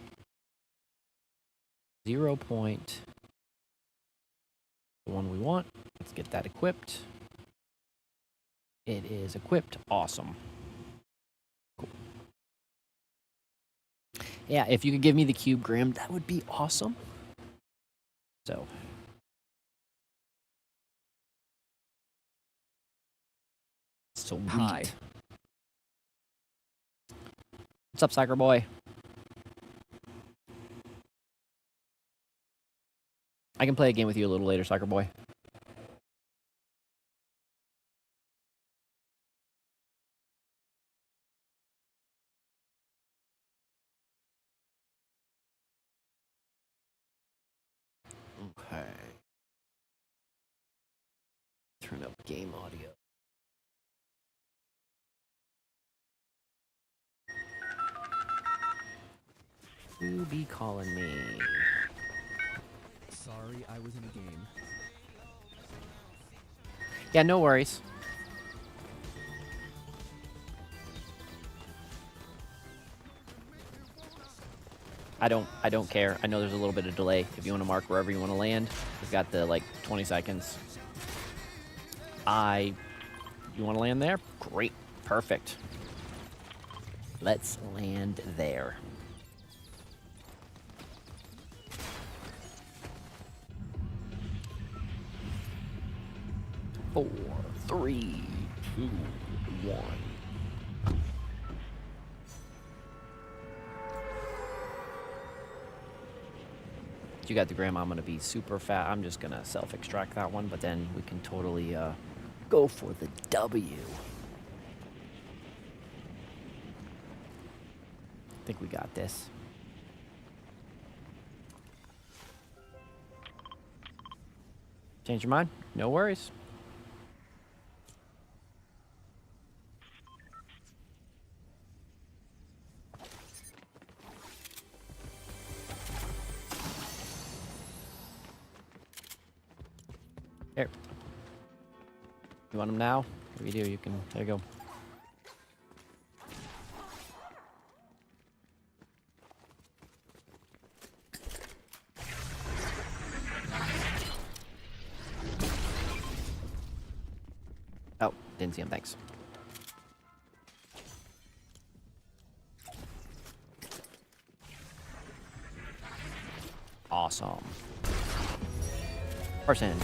0 point. The one we want. Let's get that equipped. It is equipped. Awesome. Cool. Yeah, if you could give me the Cube Grim, that would be awesome. So. Sweet. Hi. What's up, Soccer Boy? I can play a game with you a little later, Soccer Boy. Okay. Turn up game audio. Who be calling me? Sorry, I was in a game. Yeah, no worries. I don't care. I know there's a little bit of delay. If you want to mark wherever you want to land, we've got the 20 seconds. You want to land there? Great. Perfect. Let's land there. Four, three, two, one. You got the Grim. I'm going to be super fat. I'm just going to self-extract that one, but then we can totally go for the W. I think we got this. Change your mind? No worries. Here. You want them now? If you do, you can. There you go. Oh, didn't see him. Thanks. Awesome. Person.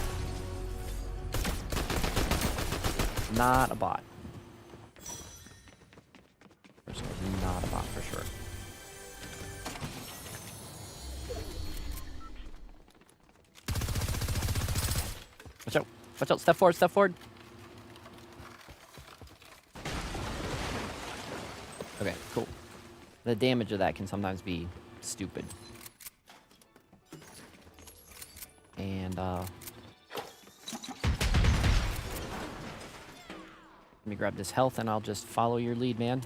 Not a bot. Person is not a bot for sure. Watch out. Watch out. Step forward. Step forward. Okay, cool. The damage of that can sometimes be stupid. And, let me grab this health and I'll just follow your lead, man.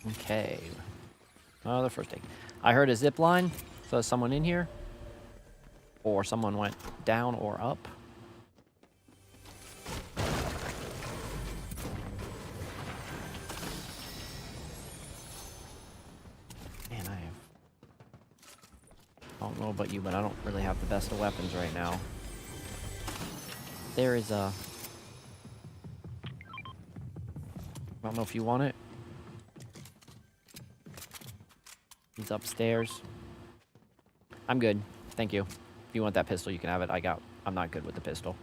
Okay. Oh, the first aid. I heard a zip line. So is someone in here? Or someone went down or up? Man, I don't know about you, but I don't really have the best of weapons right now. There is a... I don't know if you want it. He's upstairs. I'm good. Thank you. If you want that pistol, you can have it. I'm not good with the pistol.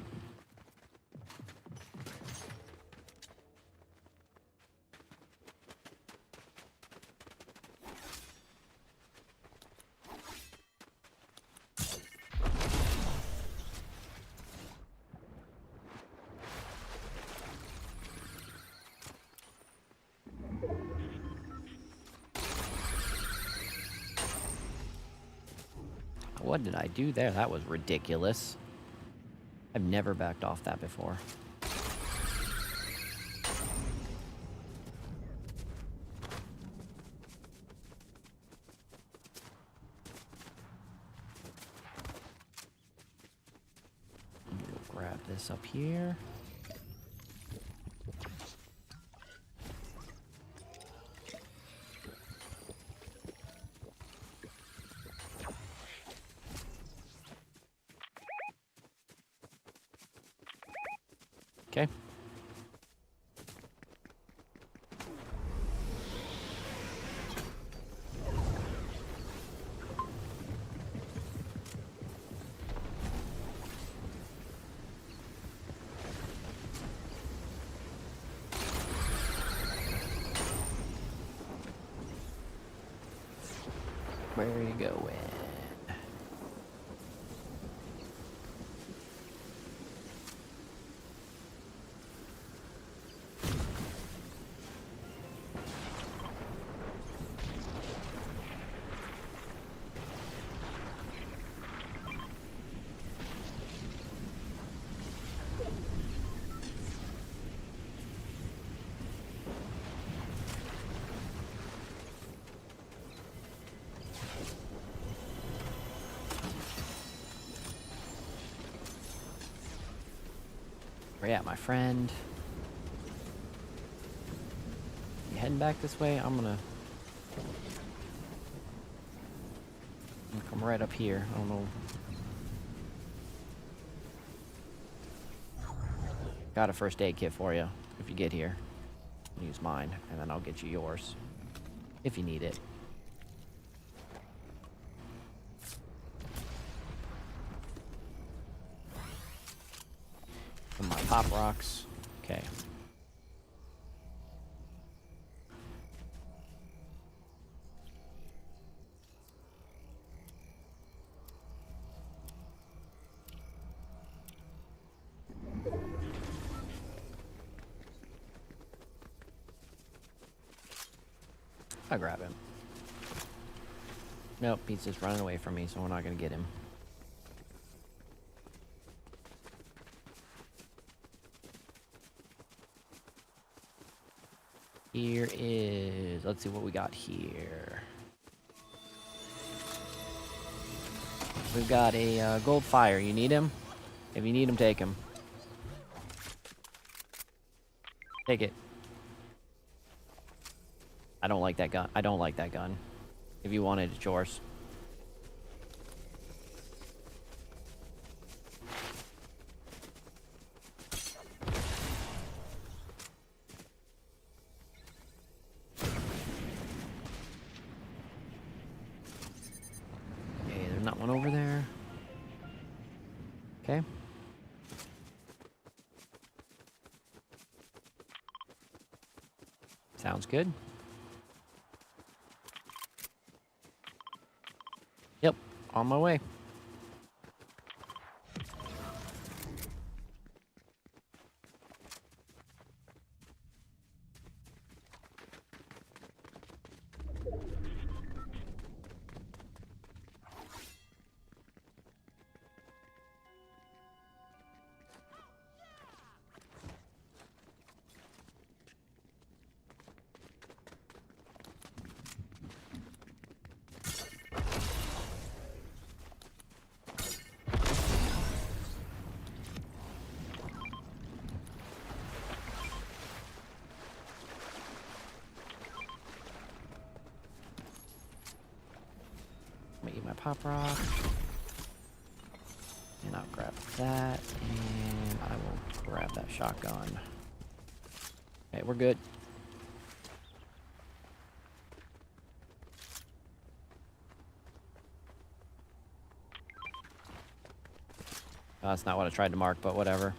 What did I do there? That was ridiculous. I've never backed off that before. We'll grab this up here. Okay. Where are you going? Where you at, my friend? You heading back this way? I'm gonna come right up here. I don't know. Got a first aid kit for you if you get here. Use mine, and then I'll get you yours if you need it. Some of my pop rocks. Okay. I'll grab him. Nope, he's just running away from me, so we're not gonna get him. Here is... Let's see what we got here. We've got a gold fire. You need him? If you need him, take him. Take it. I don't like that gun. I don't like that gun. If you want it, it's yours. Okay, there's not one over there. Okay. Sounds good. Yep, on my way. my pop rock. And I'll grab that, and I will grab that shotgun. Okay, we're good. That's not what I tried to mark, but whatever.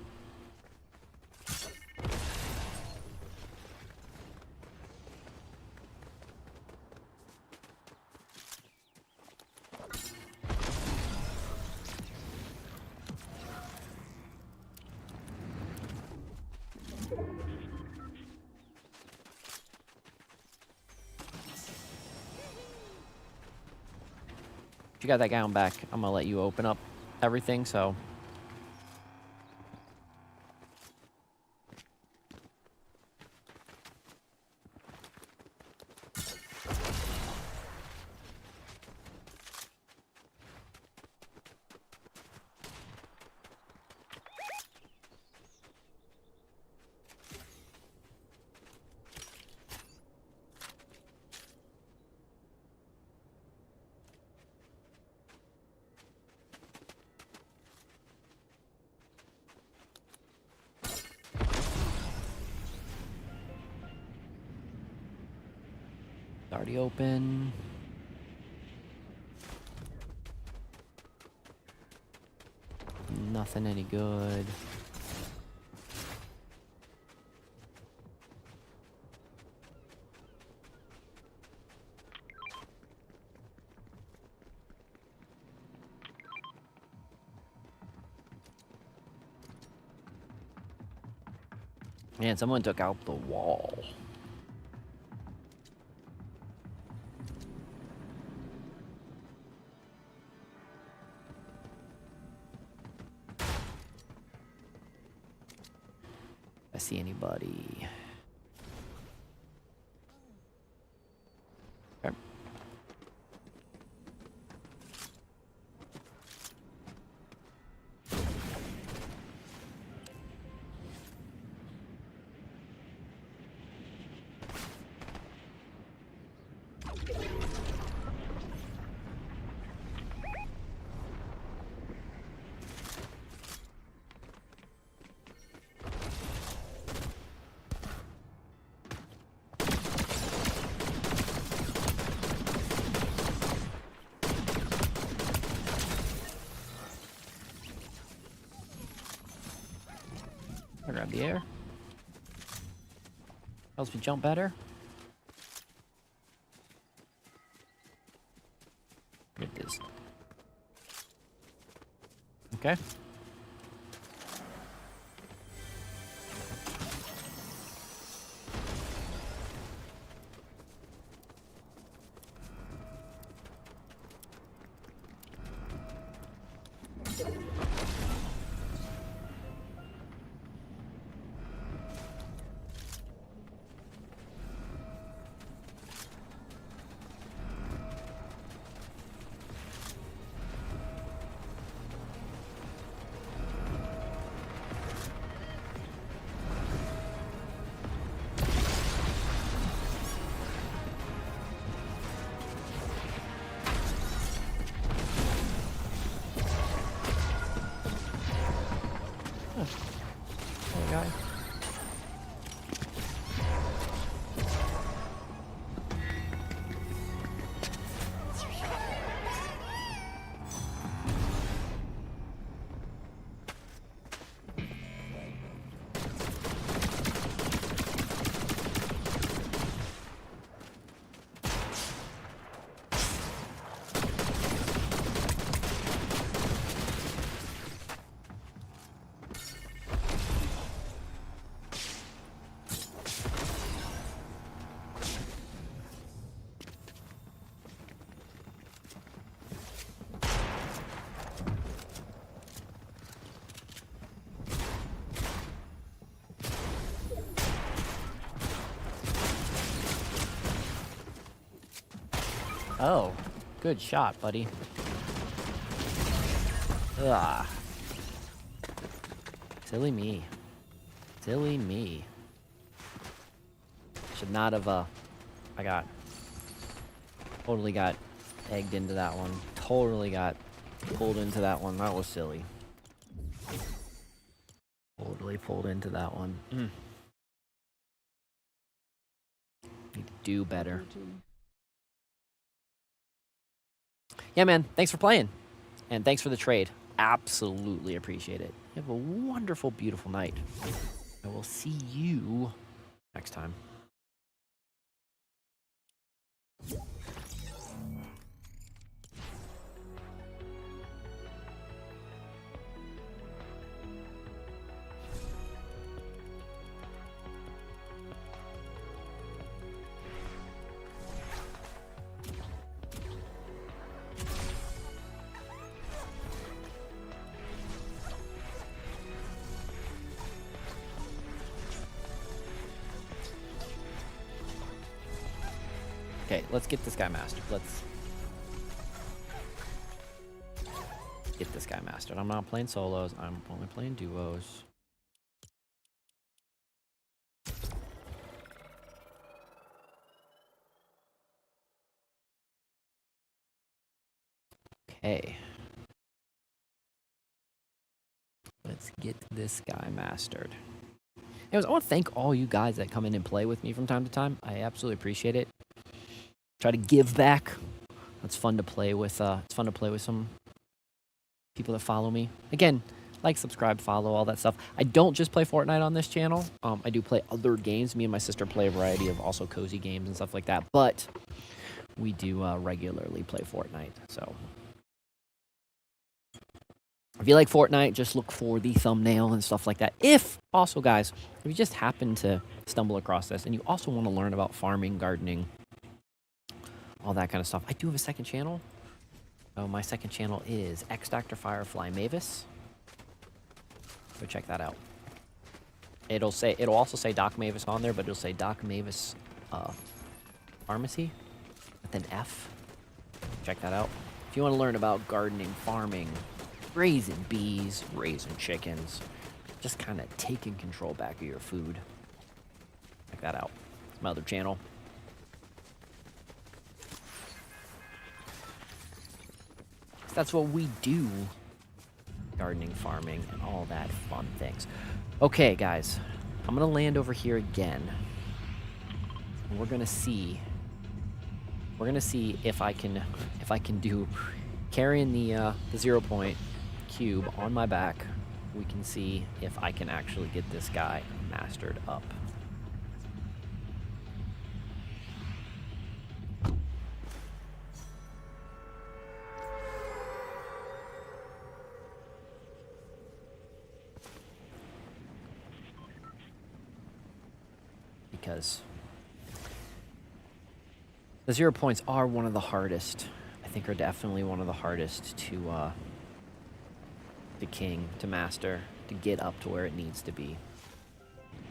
If you got that gown back, I'm gonna let you open up everything, so. It's already open. Nothing any good. Man, someone took out the wall. If I see anybody. Okay. I'll grab the air. Helps me jump better. It is. Okay. There we go. Oh, good shot, buddy. Ugh. Silly me. Silly me. Should not have, totally got egged into that one. totally got pulled into that one. That was silly. Totally pulled into that one. Need to do better. Yeah, man. Thanks for playing. And thanks for the trade. Absolutely appreciate it. You have a wonderful, beautiful night. I will see you next time. Okay, let's get this guy mastered. Let's get this guy mastered. I'm not playing solos. I'm only playing duos. Okay. Let's get this guy mastered. Anyways, I want to thank all you guys that come in and play with me from time to time. I absolutely appreciate it. Try to give back. It's fun to play with. It's fun to play with some people that follow me. Again, like, subscribe, follow, all that stuff. I don't just play Fortnite on this channel. I do play other games. Me and my sister play a variety of also cozy games and stuff like that. But we do regularly play Fortnite. So if you like Fortnite, just look for the thumbnail and stuff like that. If also, guys, if you just happen to stumble across this and you also want to learn about farming, gardening, all that kind of stuff, I do have a second channel. My second channel is xDrFirefly Mavis. Go check that out. It'll also say Doc Mavis on there, but it'll say Doc Mavis Pharmacy with an F. Check that out. If you want to learn about gardening, farming, raising bees, raising chickens, just kind of taking control back of your food, check that out. It's my other channel. That's what we do. Gardening, farming, and all that fun things. Okay, guys. I'm going to land over here again. And we're going to see if I can do carrying the 0 point cube on my back. We can see if I can actually get this guy mastered up. Because the 0 points are one of the hardest. I think are definitely one of the hardest to king, to master, to get up to where it needs to be.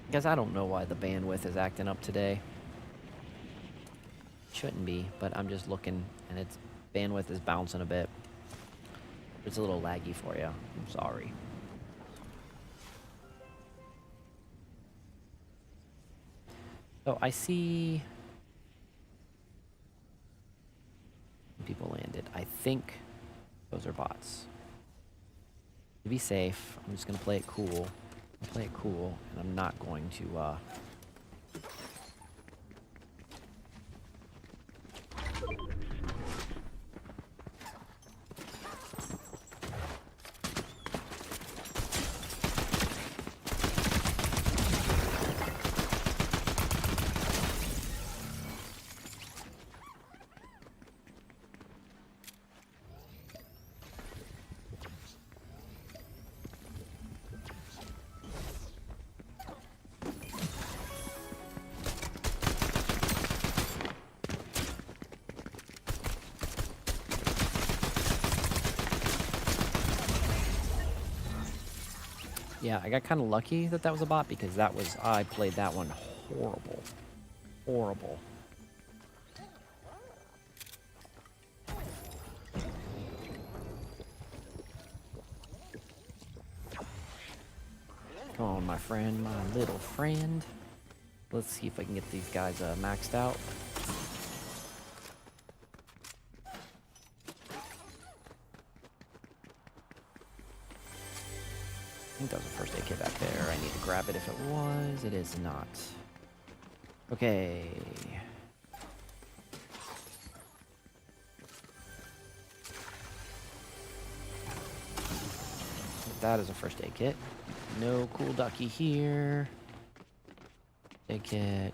Because I don't know why the bandwidth is acting up today. Shouldn't be, but I'm just looking and its bandwidth is bouncing a bit. It's a little laggy for you. I'm sorry. So I see people landed. I think those are bots. To be safe, I'm just going to play it cool. And I'm not going to Yeah, I got kind of lucky that that was a bot because I played that one horrible. Horrible. Come on, my friend, my little friend. Let's see if I can get these guys maxed out. think that was a first aid kit back there. I need to grab it if it was. It is not. Okay. That is a first aid kit. No cool ducky here. Aid kit.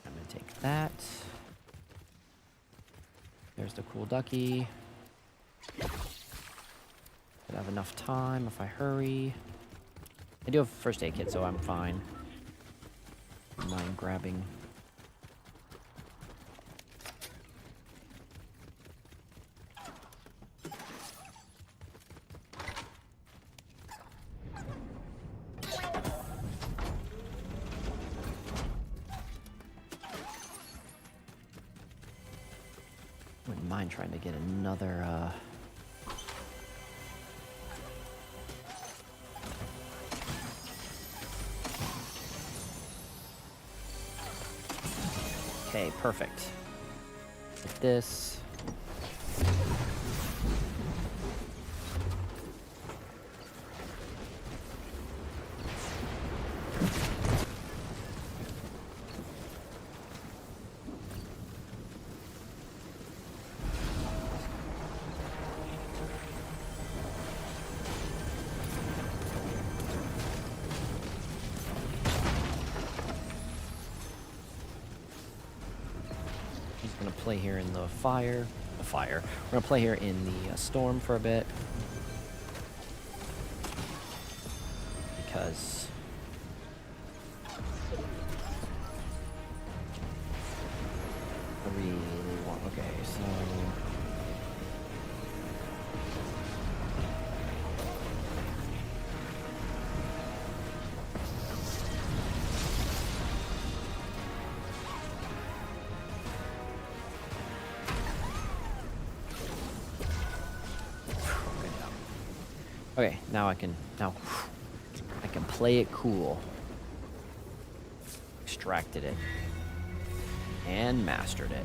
I'm gonna take that. There's the cool ducky. Could have enough time if I hurry. I do have a first aid kit, so I'm fine. Don't mind grabbing. Wouldn't mind trying to get another, Okay, perfect. With this. Gonna play here in the fire. We're gonna play here in the storm for a bit. Because I really want, okay, so okay, now I can play it cool. Extracted it. And mastered it.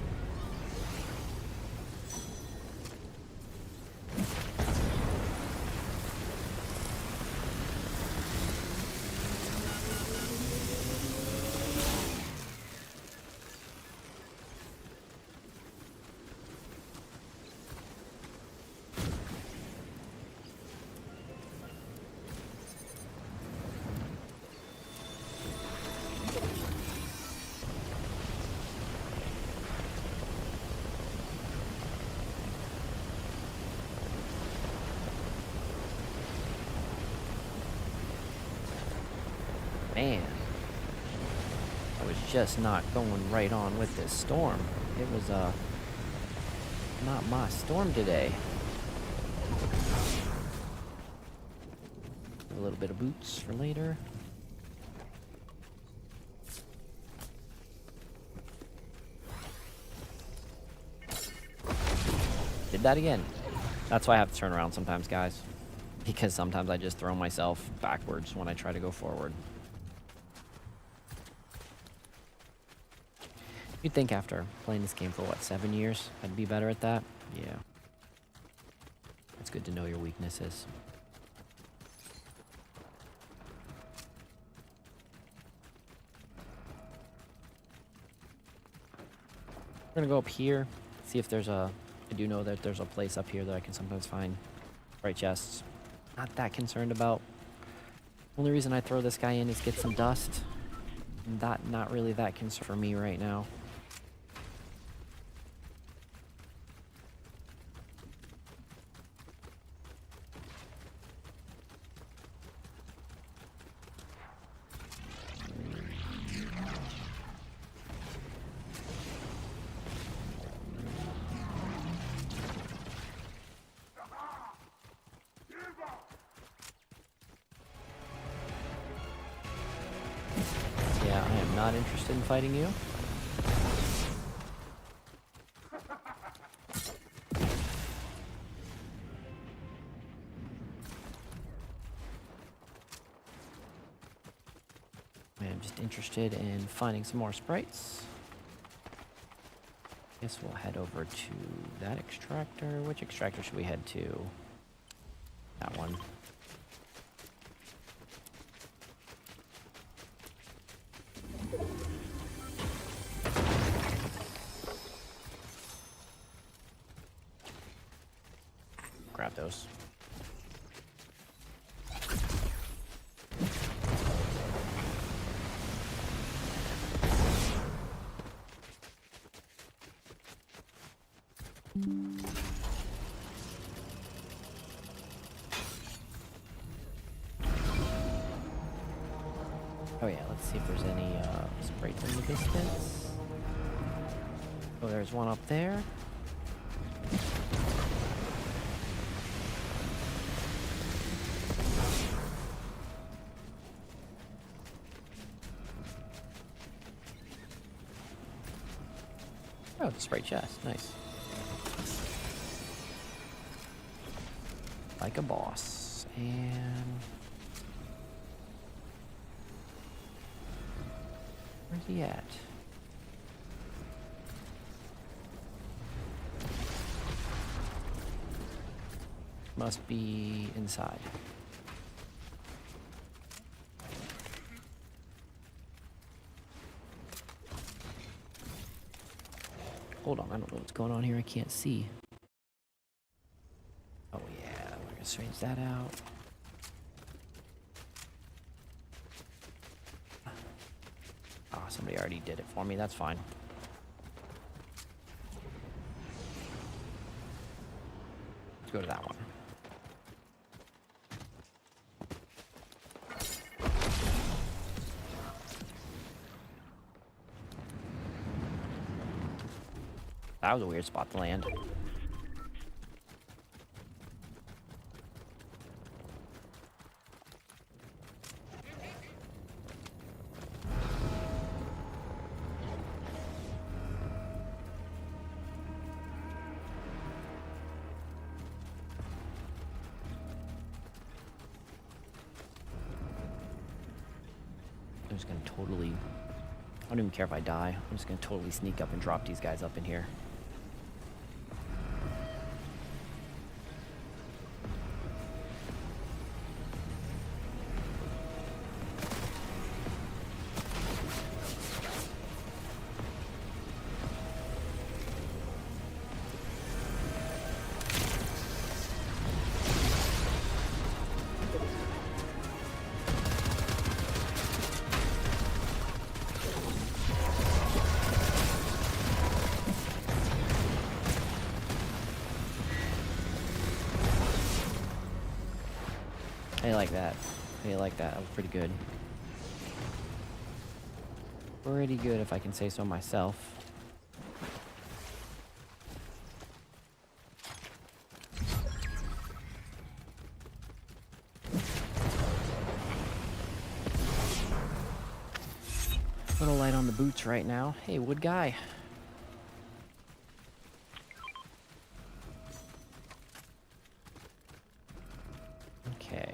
Man, I was just not going right on with this storm. It was, not my storm today. A little bit of boots for later. Did that again. That's why I have to turn around sometimes, guys. Because sometimes I just throw myself backwards when I try to go forward. You'd think after playing this game for, what, 7 years, I'd be better at that? Yeah. It's good to know your weaknesses. We're gonna go up here, see if there's a... I do know that there's a place up here that I can sometimes find Sprite chests. Not that concerned about. Only reason I throw this guy in is get some dust. Not really that concerned for me right now. Yeah, I am not interested in fighting you. I'm just interested in finding some more sprites. Guess we'll head over to that extractor. Which extractor should we head to? That one. Grab those. Oh yeah, let's see if there's any sprites in the distance. Oh, there's one up there. Oh, it's a sprite chest. Nice. Like a boss. And where's he at? Must be inside. Hold on, I don't know what's going on here. I can't see. Oh yeah, we're gonna strange that out. Ah, somebody already did it for me. That's fine. Let's go to that one. That was a weird spot to land. I'm just gonna totally... I don't even care if I die. I'm just gonna totally sneak up and drop these guys up in here. I like that. I like that. That was pretty good. Pretty good, if I can say so myself. Put a light on the boots right now. Hey, wood guy. Okay.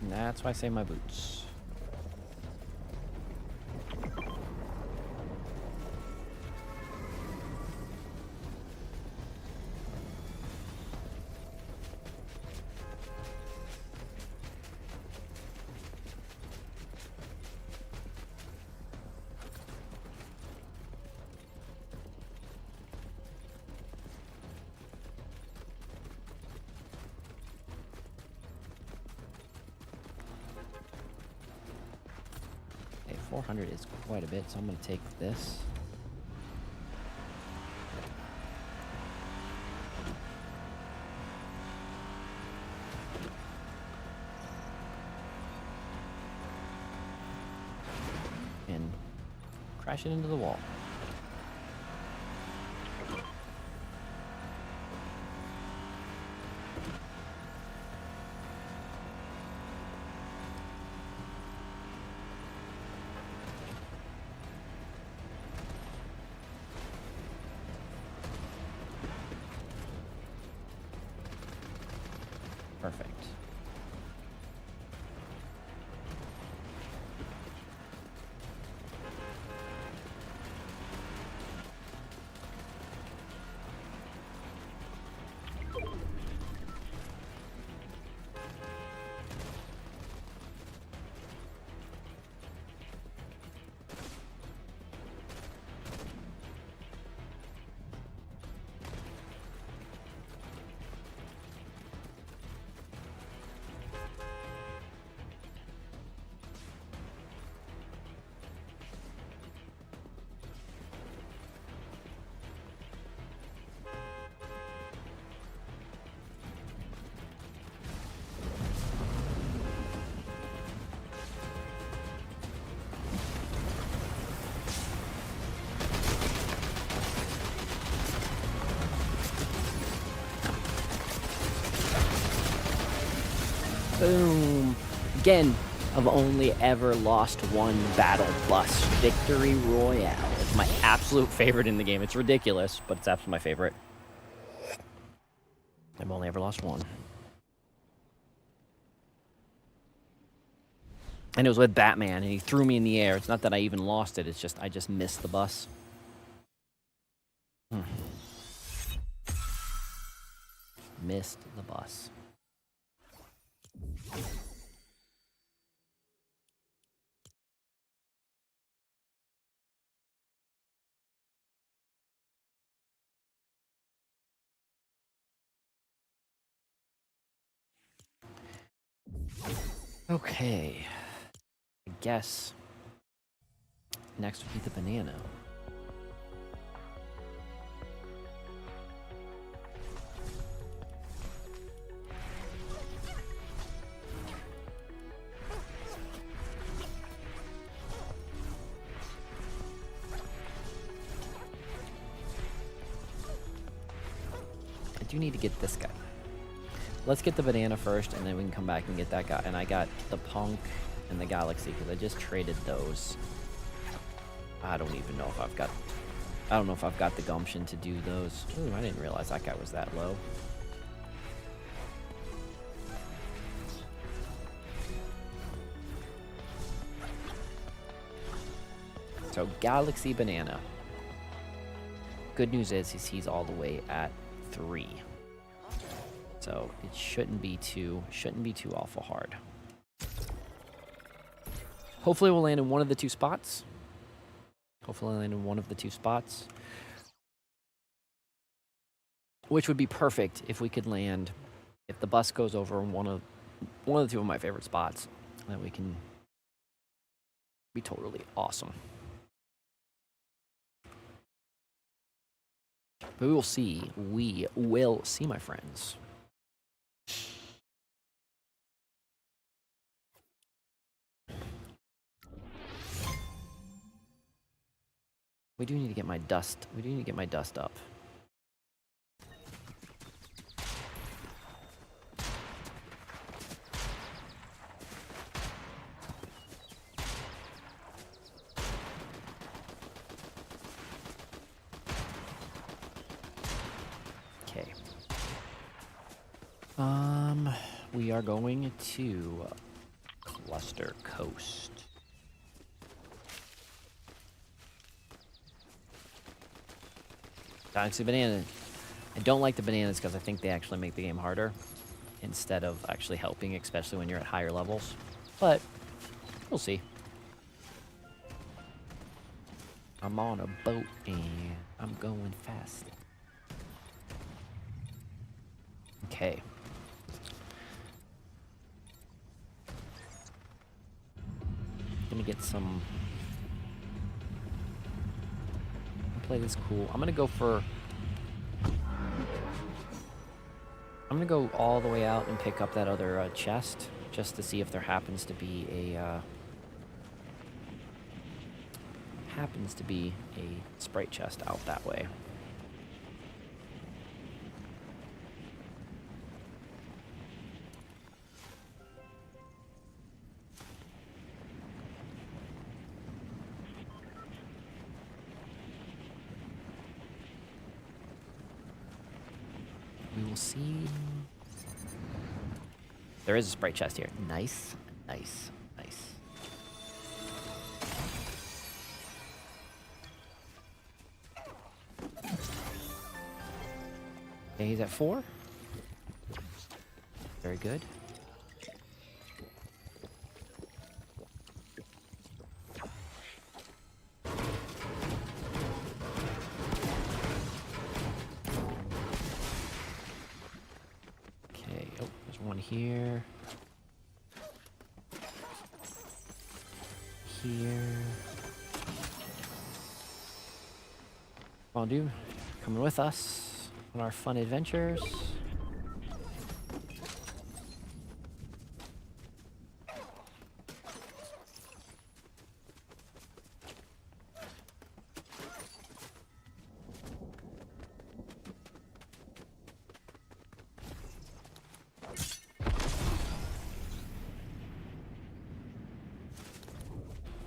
And that's why I say my boots. Okay, 400 is quite a bit, so I'm going to take this. Crash it into the wall. Perfect. Boom. Again, I've only ever lost one battle plus Victory Royale. It's my absolute favorite in the game. It's ridiculous, but it's absolutely my favorite. I've only ever lost one. And it was with Batman, and he threw me in the air. It's not that I even lost it, it's just I just missed the bus. Missed the bus. Okay. I guess next would be the banana. I do need to get this guy. Let's get the banana first, and then we can come back and get that guy. And I got the punk and the galaxy because I just traded those. I don't even know if I've got... I don't know if I've got the gumption to do those. Ooh, I didn't realize that guy was that low. So, Galaxy Banana. Good news is he's all the way at 3. So it shouldn't be too awful hard. Hopefully we'll land in one of the two spots. Which would be perfect if we could land, if the bus goes over in one of the two of my favorite spots. Then we can be totally awesome. But we will see. We will see, my friends. We do need to get my dust. We do need to get my dust up. Okay. We are going to Cluster Coast. Galaxy Banana. I don't like the bananas because I think they actually make the game harder instead of actually helping, especially when you're at higher levels. But we'll see. I'm on a boat and I'm going fast. Okay. Gonna get some... play this cool. I'm gonna go all the way out and pick up that other chest just to see if there happens to be a happens to be a Sprite chest out that way. We will see. There is a Sprite chest here. Nice, nice, nice. Okay, he's at 4. Very good. Okay, oh, there's one here. Here. Come on, dude. Coming with us on our fun adventures.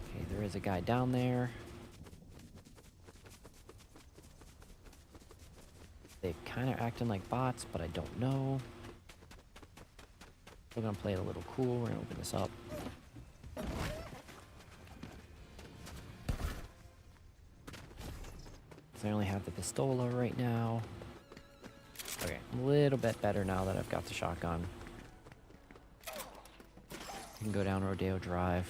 Okay, there is a guy down there. They kind of acting like bots, but I don't know. We're gonna play it a little cool. We're gonna open this up. So I only have the pistola right now. Okay, a little bit better now that I've got the shotgun. I can go down Rodeo Drive.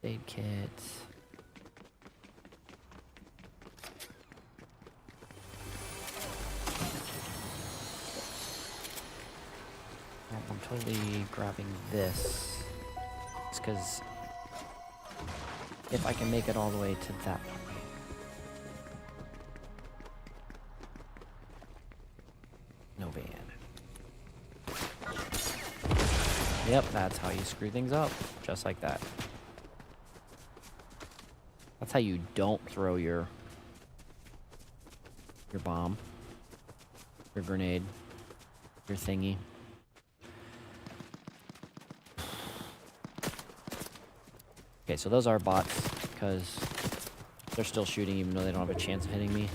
First aid kit. I'm totally grabbing this. It's because if I can make it all the way to that point. No van. Yep, that's how you screw things up. Just like that. That's how you don't throw your bomb, your grenade, your thingy. Okay, so those are bots, because they're still shooting even though they don't have a chance of hitting me.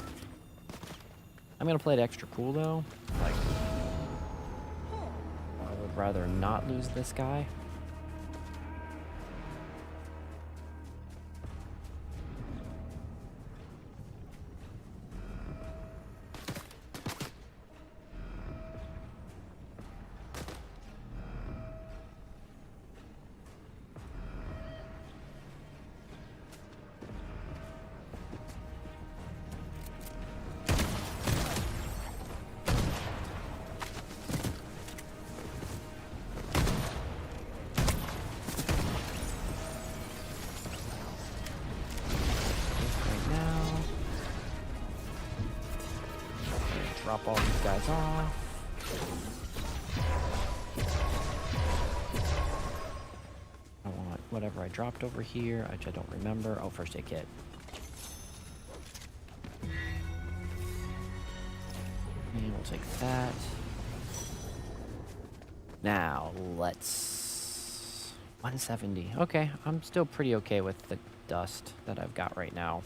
I'm gonna play it extra cool though. Like, I would rather not lose this guy. Drop all these guys off. I want whatever I dropped over here, which I don't remember. Oh, first aid kit. And we'll take that. Now, let's... 170. Okay, I'm still pretty okay with the dust that I've got right now.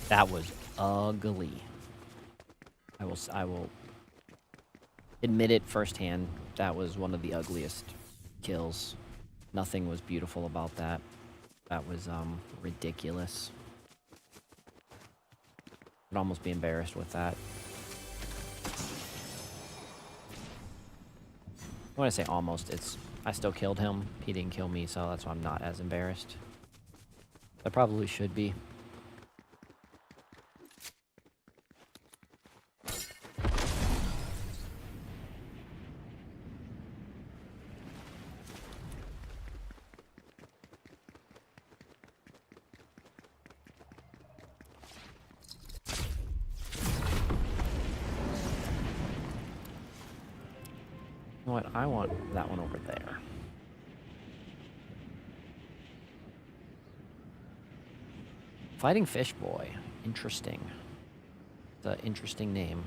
That was ugly. I will admit it firsthand. That was one of the ugliest kills. Nothing was beautiful about that. That was ridiculous. I'd almost be embarrassed with that. When I say almost, I still killed him. He didn't kill me, so that's why I'm not as embarrassed. I probably should be. know what? I want that one over there. Fighting Fish Boy. Interesting. It's an interesting name.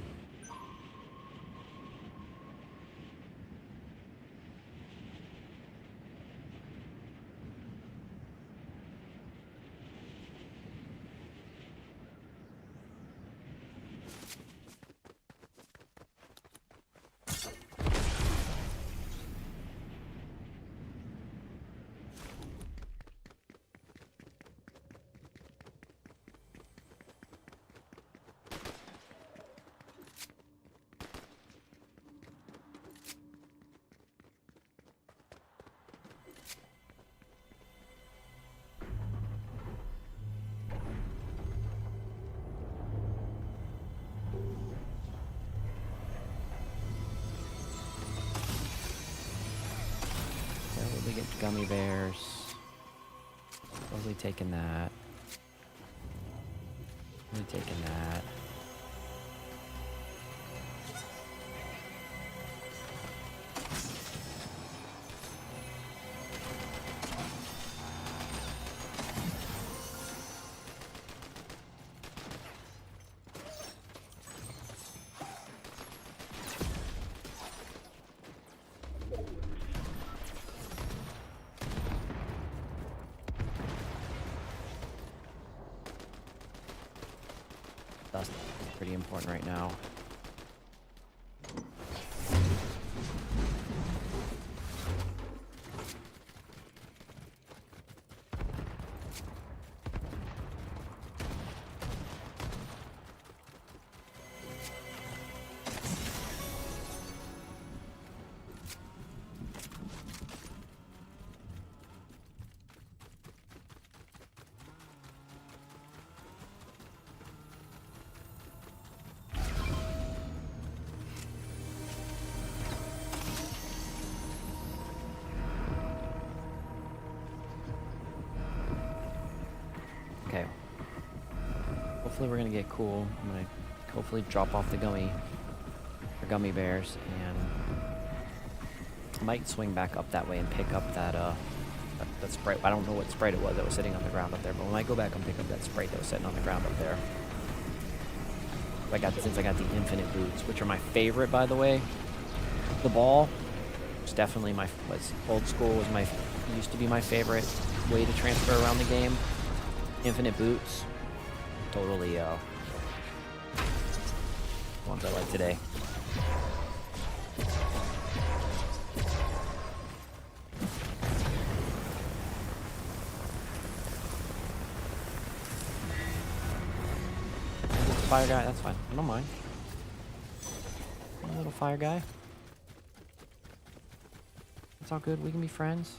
We get gummy bears. Totally taking that. Totally taking that. That's pretty important right now. Okay. Hopefully we're gonna get cool. I'm gonna hopefully drop off the gummy bears, and might swing back up that way and pick up that that Sprite. I don't know what Sprite it was that was sitting on the ground up there, but we might go back and pick up that Sprite that was sitting on the ground up there. Since I got the infinite boots, which are my favorite, by the way. The ball was definitely was old school, used to be my favorite way to transfer around the game. Infinite boots, totally ones I like today. Just a fire guy, that's fine. I don't mind. A little fire guy. It's all good. We can be friends.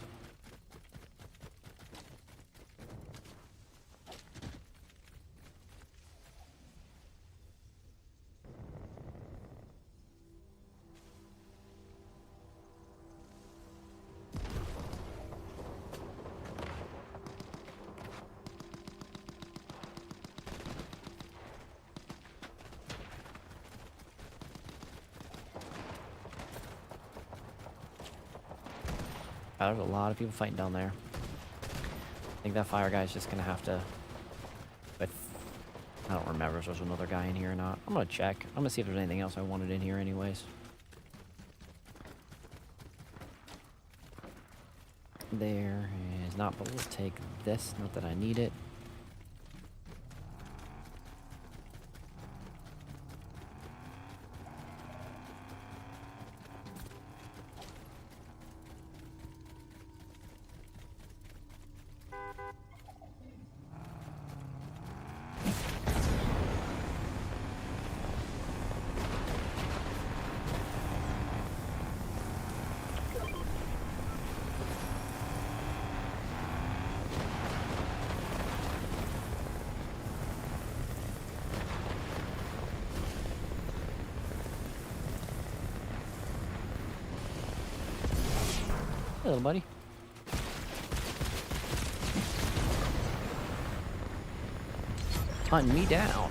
There's a lot of people fighting down there. I think that fire guy's just gonna have to... But I don't remember if there's another guy in here or not. I'm gonna check. I'm gonna see if there's anything else I wanted in here anyways. There is not, but we'll take this. Not that I need it. Hey, little buddy. Hunt me down.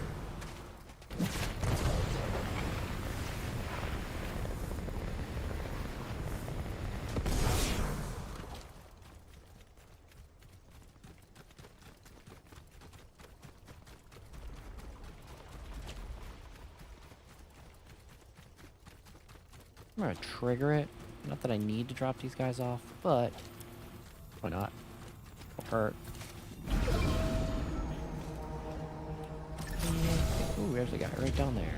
I'm gonna trigger it. Not that I need to drop these guys off, but why not? Won't hurt. Ooh, there's a guy right down there.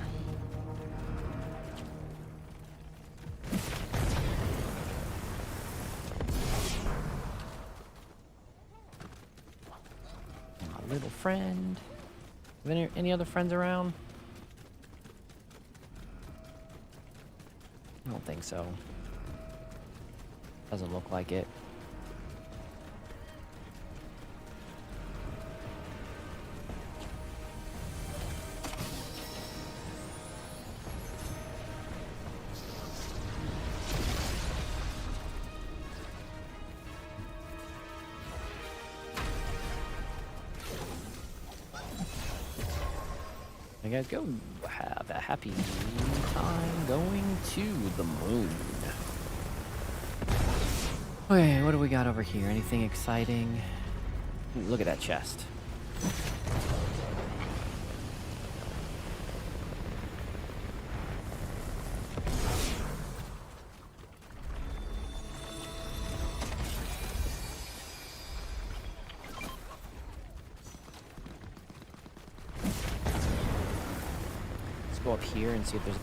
My little friend. Any other friends around? I don't think so. Doesn't look like it. You guys go have a happy time going to the moon. Okay, what do we got over here? Anything exciting? Ooh, look at that chest. Let's go up here and see if there's...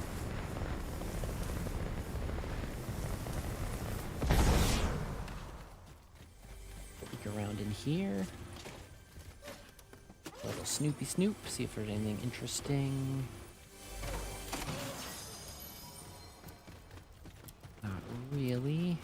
Peek around in here. A little snoopy snoop, see if there's anything interesting. Not really.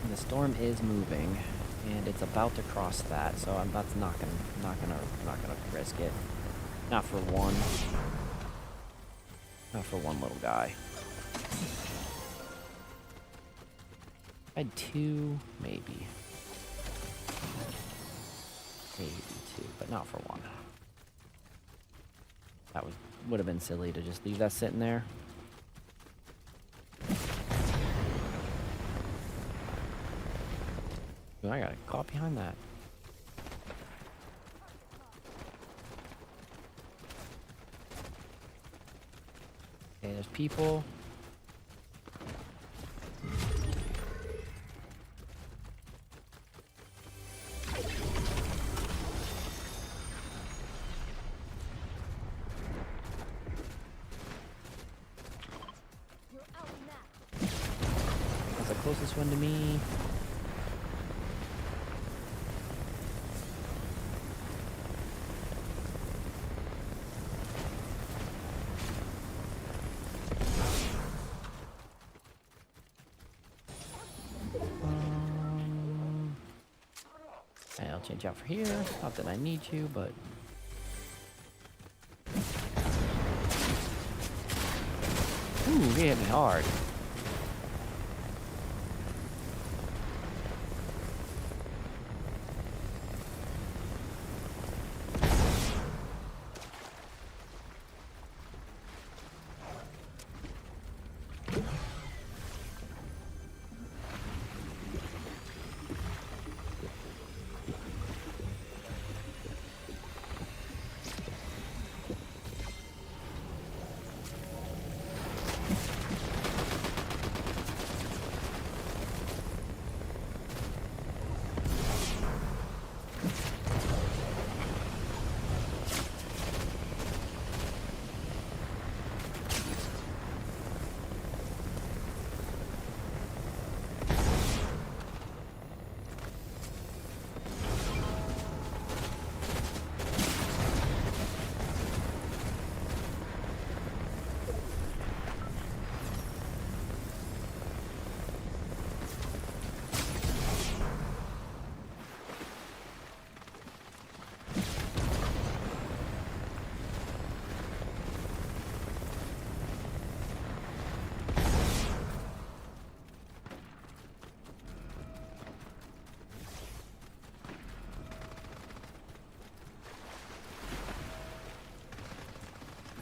The storm is moving, and it's about to cross that, so that's not gonna risk it. Not for one. Not for one little guy. I had two, maybe. Maybe two, but not for one. That would have been silly to just leave that sitting there. Ooh, I got caught behind that. Okay, there's people. That's the closest one to me. And I'll change out for here. Not that I need to, but... Ooh, he hit me hard.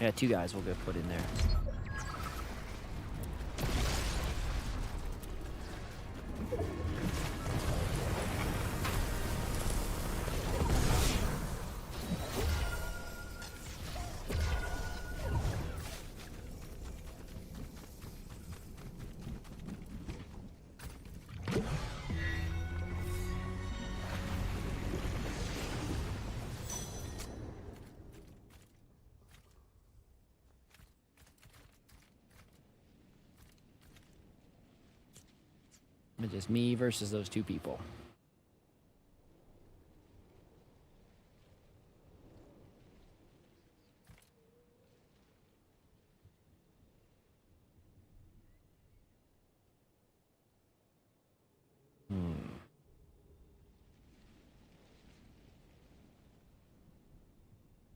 Yeah, two guys will get put in there. It's just me versus those two people.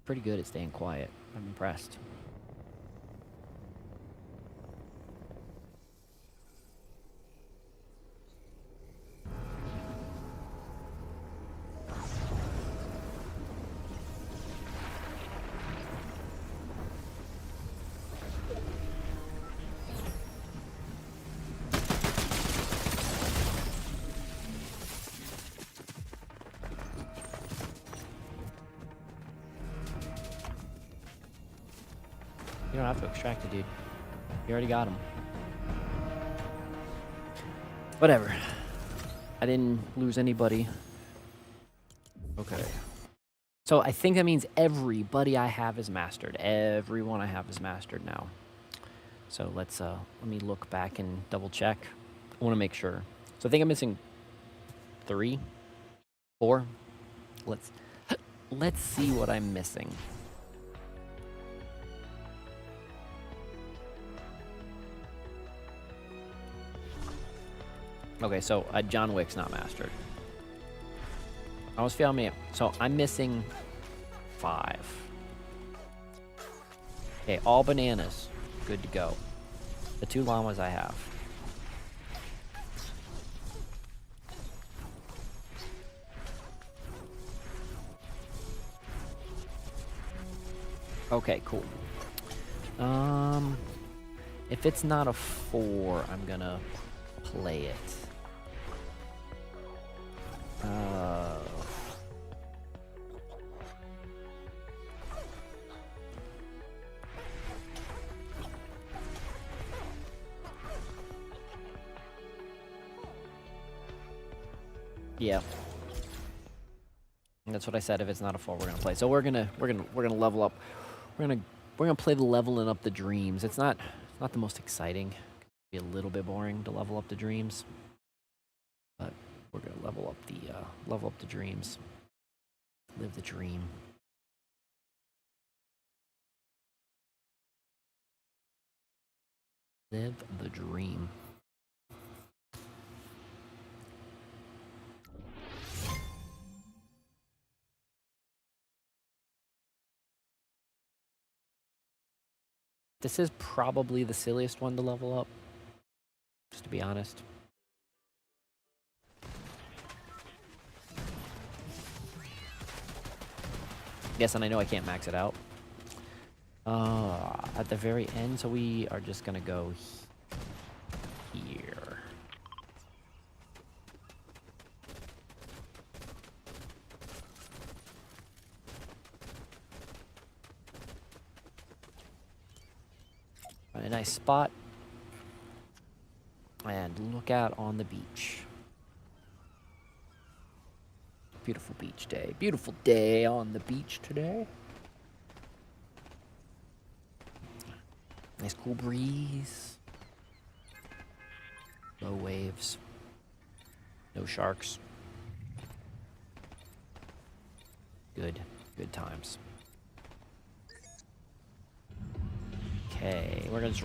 Pretty good at staying quiet. I'm impressed. You don't have to extract it, dude. You already got him. Whatever. I didn't lose anybody. Okay. So I think that means everybody I have is mastered. Everyone I have is mastered now. So let me look back and double check. I want to make sure. So I think I'm missing 3, 4. Let's see what I'm missing. Okay, so John Wick's not mastered. I almost failed me. So I'm missing 5. Okay, all bananas. Good to go. The 2 llamas I have. Okay, cool. If it's not a 4, I'm gonna play it. Yeah. That's what I said. If it's not a 4, we're gonna play. So we're gonna level up. We're gonna play the leveling up the dreams. It's not the most exciting. It'll be a little bit boring to level up the dreams, but we're gonna level up the dreams. Live the dream. Live the dream. This is probably the silliest one to level up, just to be honest. Yes, and I know I can't max it out. At the very end, so we are just gonna go here. Find a nice spot and look out on the beach. Beautiful beach day. Beautiful day on the beach today. Nice cool breeze. Low waves. No sharks. Good times. Okay, we're gonna just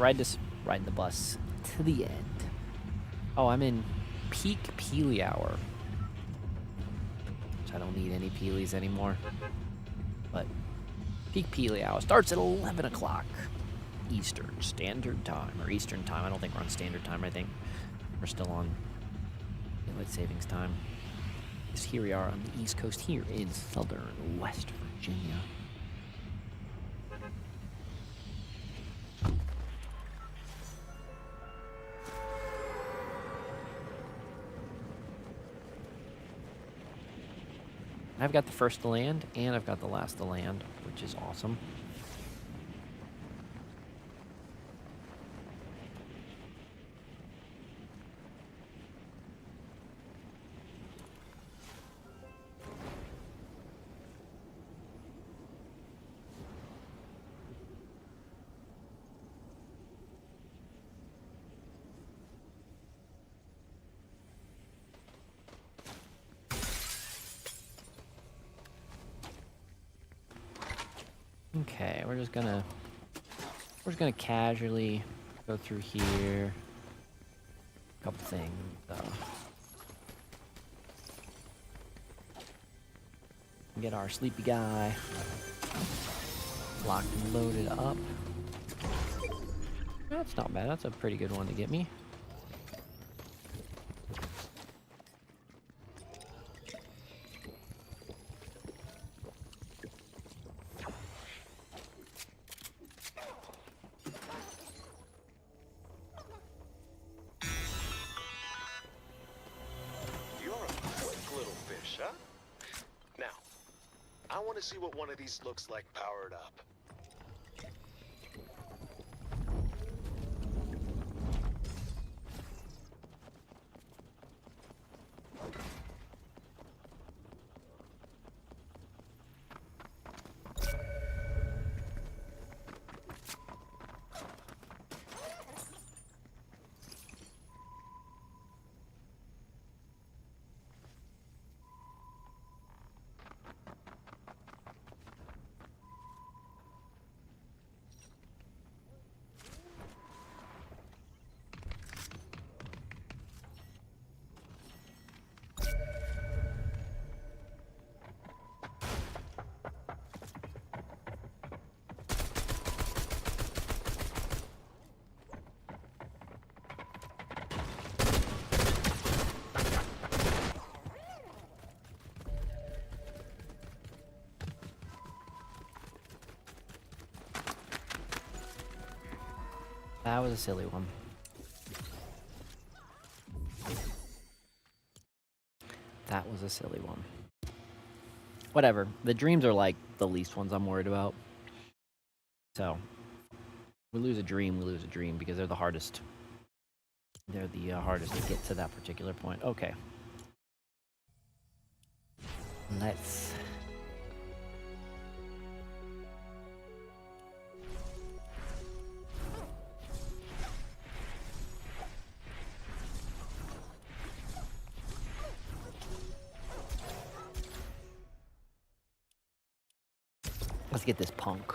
ride the bus to the end. Oh, I'm in peak Peely hour. I don't need any Peelies anymore. But peak Peely hour starts at 11 o'clock Eastern Standard Time, or Eastern Time. I don't think we're on Standard Time. I think we're still on Daylight Savings Time. Because here we are on the East Coast, here in southern West Virginia. I've got the first to land, and I've got the last to land, which is awesome. Okay, we're just gonna casually go through here. Couple things. Get our sleepy guy locked and loaded up. That's not bad. That's a pretty good one to get me. You're a quick little fish, huh? Now, I want to see what one of these looks like powered up. That was a silly one. That was a silly one. Whatever. The dreams are like the least ones I'm worried about. So, we lose a dream, because they're the hardest. They're the hardest to get to that particular point. Okay. Let's... Let's get this punk.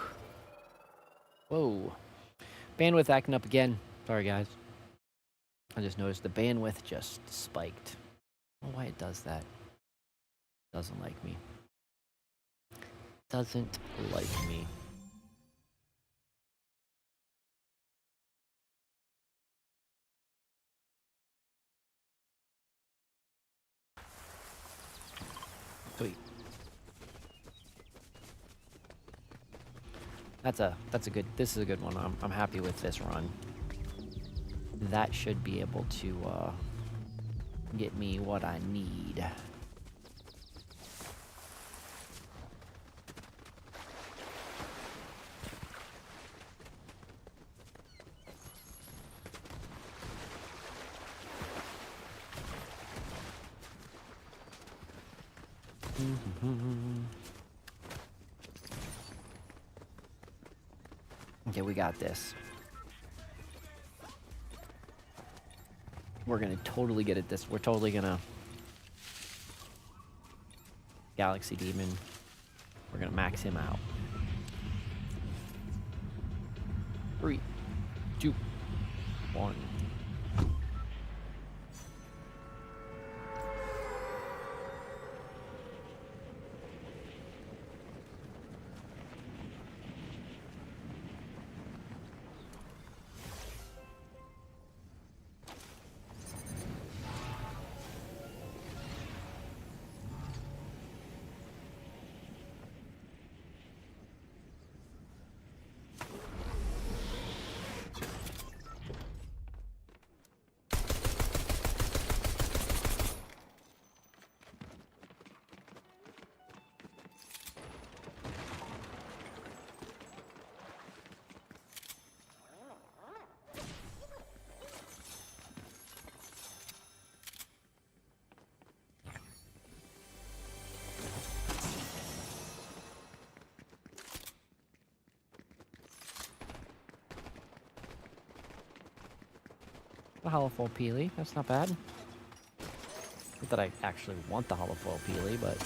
Whoa. Bandwidth acting up again. Sorry, guys. I just noticed the bandwidth just spiked. I don't know why it does that. Doesn't like me. Doesn't like me. Sweet. That's a good, this is a good one. I'm happy with this run. That should be able to get me what I need. Okay, we got this. We're gonna totally get at this. We're totally gonna Galaxy Demon. We're gonna max him out. 3, 2, 1. A hollow foil Peely, that's not bad. Not that I actually want the hollow foil Peely, but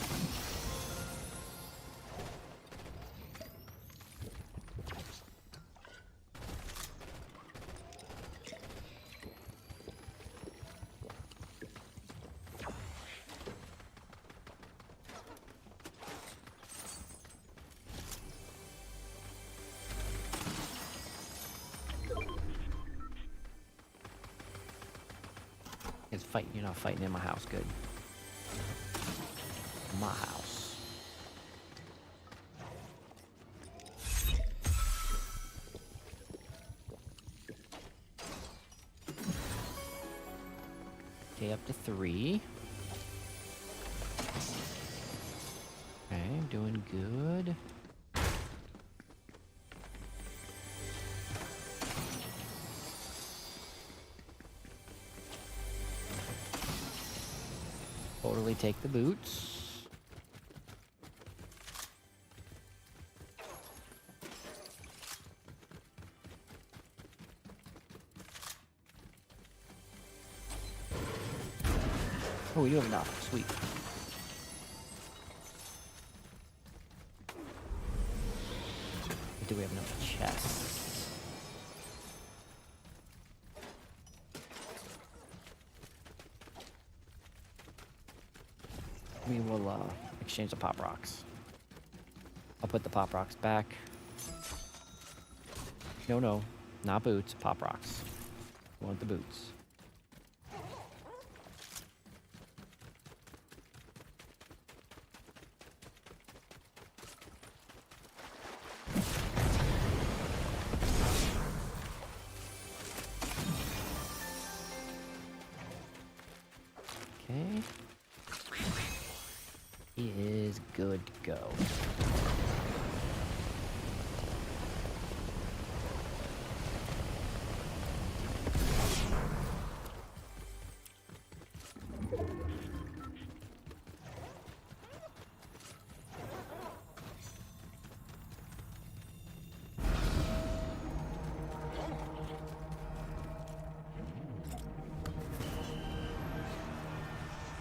It's fighting. You're not fighting in my house. Good. My house. Okay, up to 3. Okay, doing good. Totally take the boots. Oh, you have enough. Sweet. Do we have enough chests? We will exchange the pop rocks. I'll put the pop rocks back. No, not boots, pop rocks. I want the boots. Okay. He is good to go.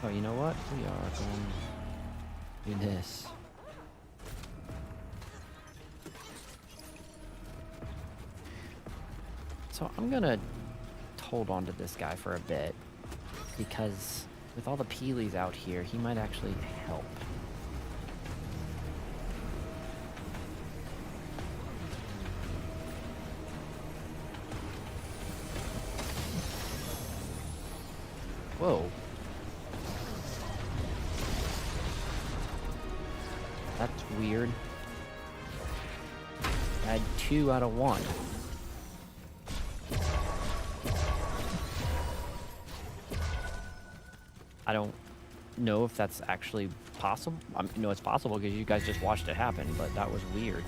Oh, you know what? We are going to do this. So I'm gonna hold on to this guy for a bit, because with all the peelies out here, he might actually help. Whoa. That's weird. I had 2 out of 1. I don't know if that's actually possible. I know it's possible because you guys just watched it happen, but that was weird.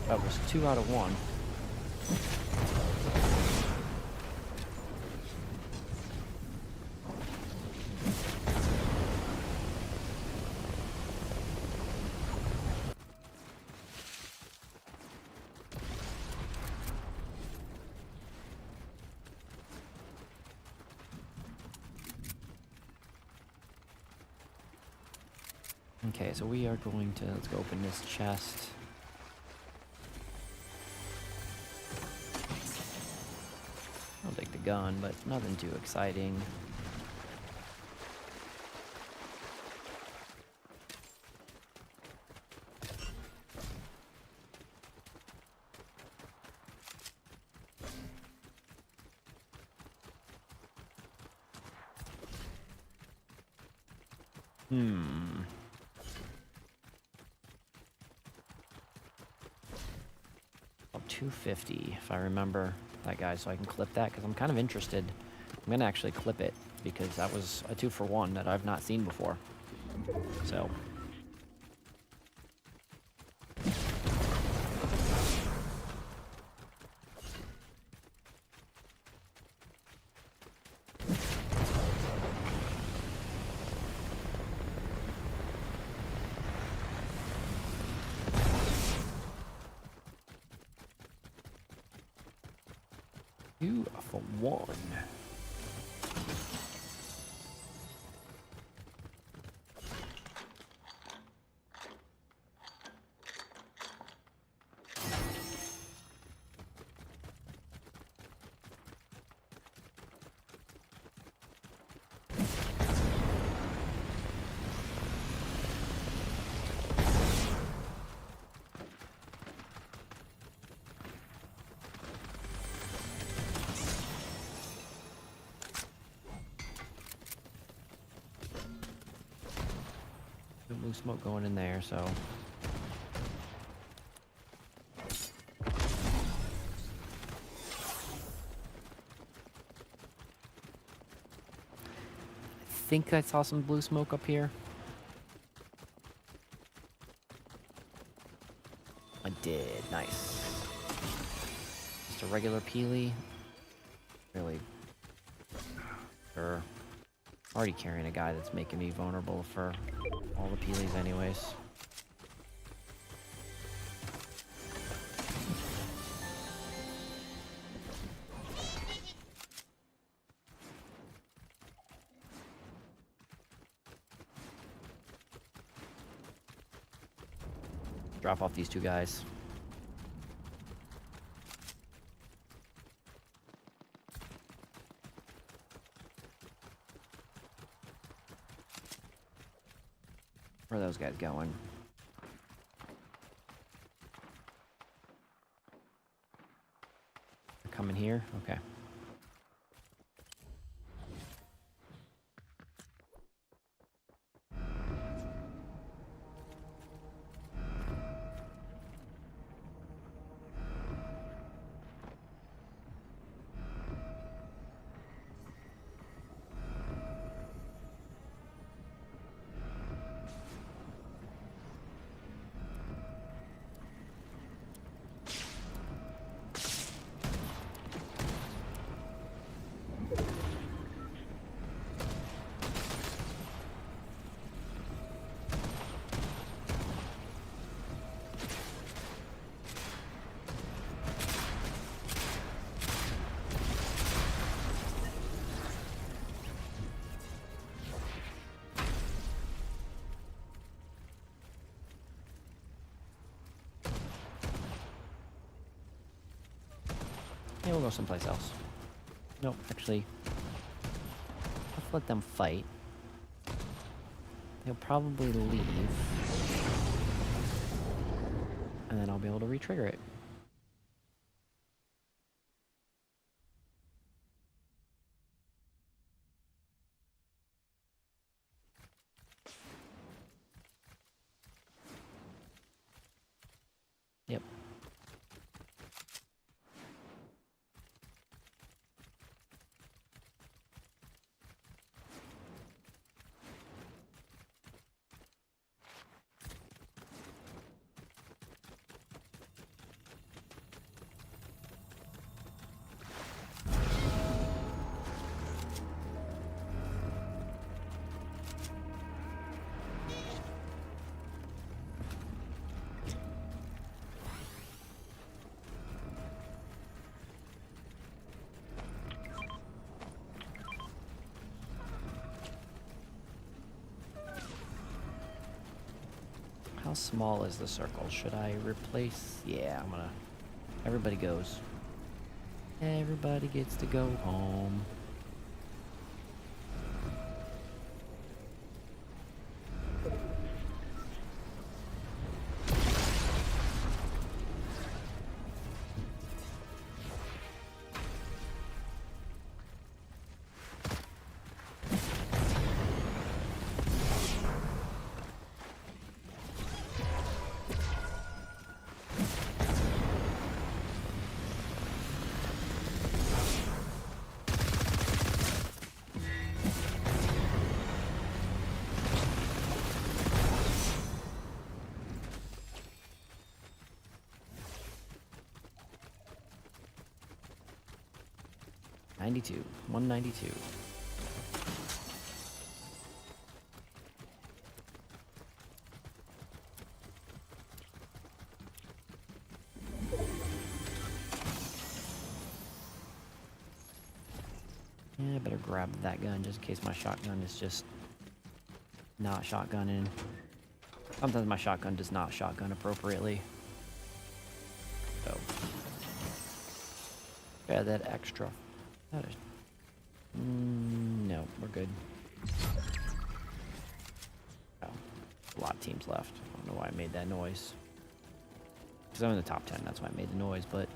That was 2 out of 1. Okay, so we are going to, let's go open this chest. I'll take the gun, but nothing too exciting. About 250, if I remember that guy, so I can clip that, because I'm kind of interested. I'm gonna actually clip it, because that was a 2-for-1 that I've not seen before. So. Two for one. blue smoke going in there, so. I think I saw some blue smoke up here. I did. Nice. Just a regular peely. Really. Sure. Already carrying a guy that's making me vulnerable for all the peelies anyways. Drop off these two guys. Where are those guys going? They're coming here? Okay. Yeah, we'll go someplace else. Nope, actually, let's let them fight. They'll probably leave. And then I'll be able to re-trigger it. Yep. How small is the circle? Should I replace? Yeah, I'm gonna... Everybody goes. Everybody gets to go home. $92. $192. Yeah, I better grab that gun just in case my shotgun is just not shotgunning. Sometimes my shotgun does not shotgun appropriately. So, yeah, that extra. That is, no, we're good. Oh, a lot of teams left. I don't know why I made that noise. Because I'm in the top 10, that's why I made the noise, but...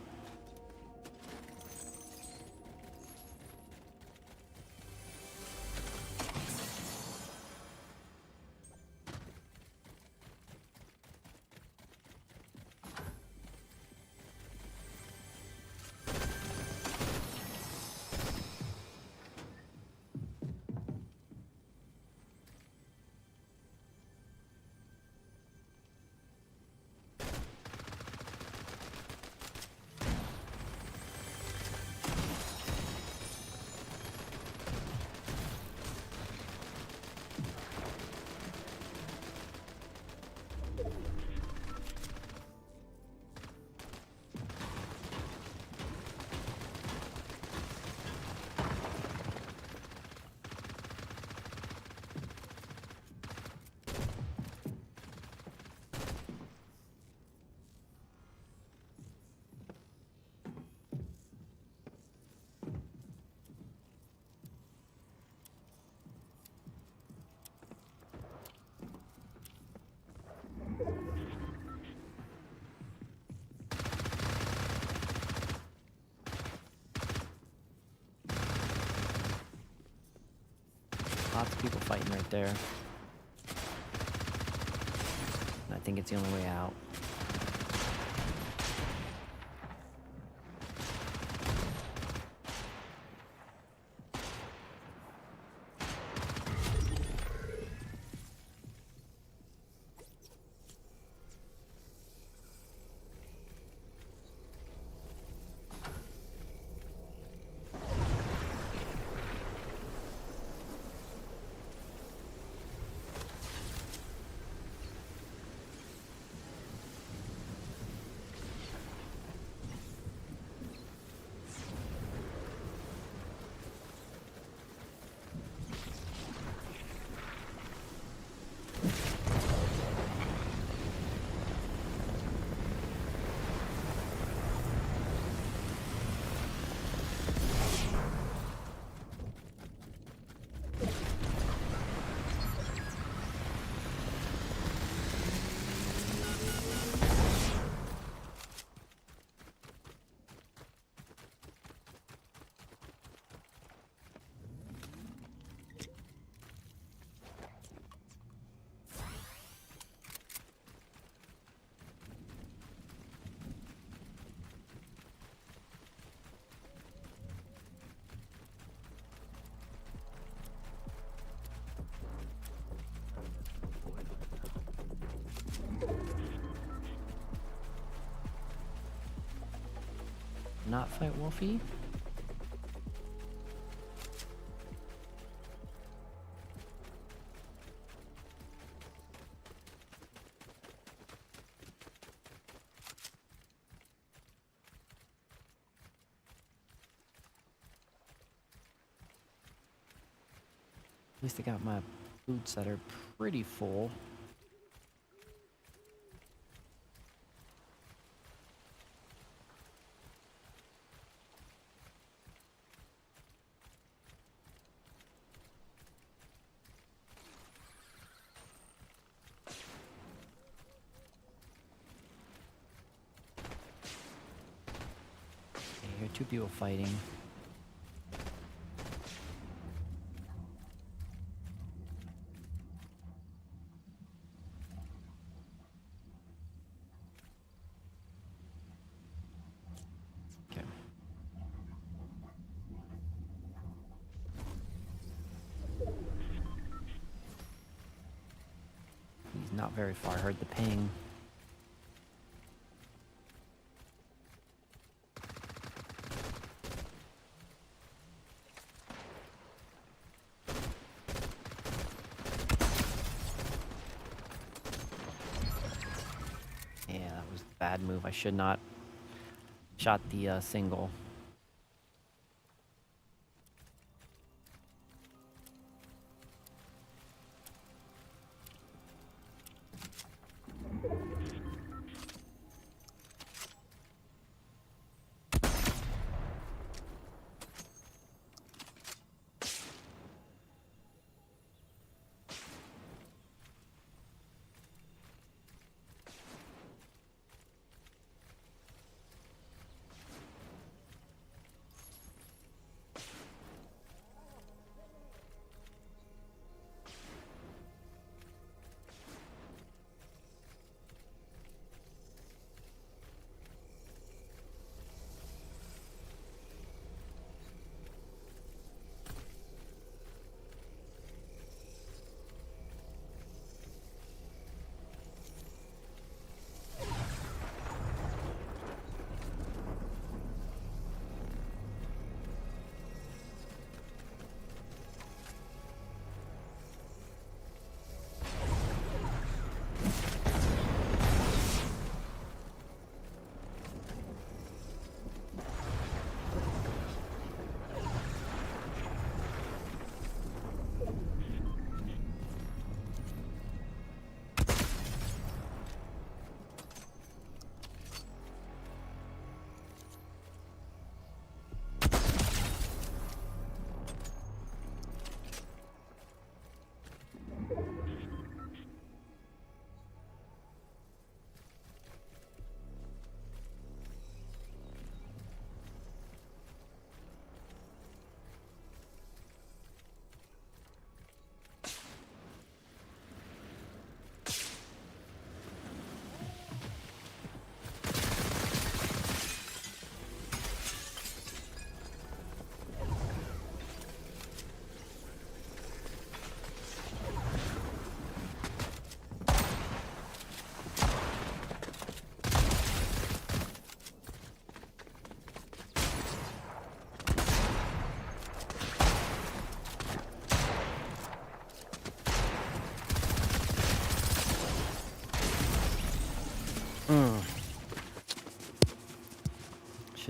Lots of people fighting right there. And I think it's the only way out. Not fight Wolfie? At least I got my boots that are pretty full. Okay, here are two people fighting. Okay. He's not very far. I heard the ping. Yeah, that was a bad move. I should not shot the single.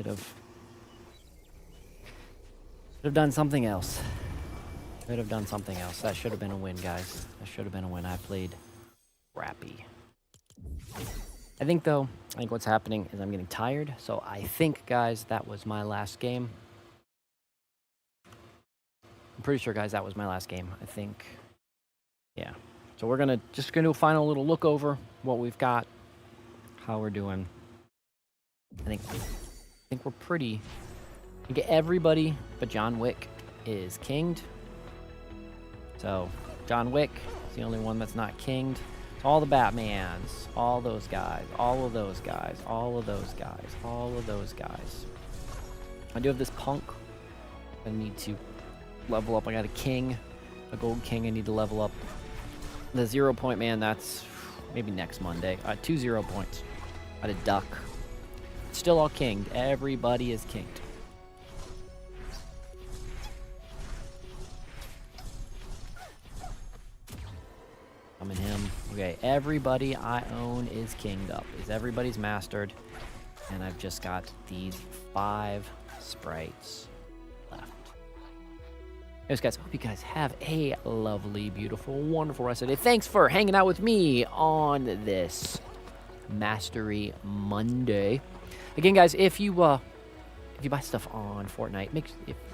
should have done something else. Should have done something else. That should have been a win, guys. That should have been a win. I played crappy. I think what's happening is I'm getting tired. So I think, guys, that was my last game. I'm pretty sure, guys, that was my last game. I think, yeah. So we're just gonna do a final little look over what we've got, how we're doing. I think we're pretty. I think everybody but John Wick is kinged. So John Wick is the only one that's not kinged. All the Batmans, all those guys, all of those guys, all of those guys, all of those guys. I do have this punk. I need to level up. I got a king, a gold king I need to level up. The 0 point man, that's maybe next Monday. 2 0 points. I had a duck. Still all kinged. Everybody is kinged. Summon him. Okay, everybody I own is kinged up. Everybody's mastered. And I've just got these 5 sprites left. Anyways, guys, I hope you guys have a lovely, beautiful, wonderful rest of the day. Thanks for hanging out with me on this Mastery Monday. Again, guys, if you buy stuff on Fortnite,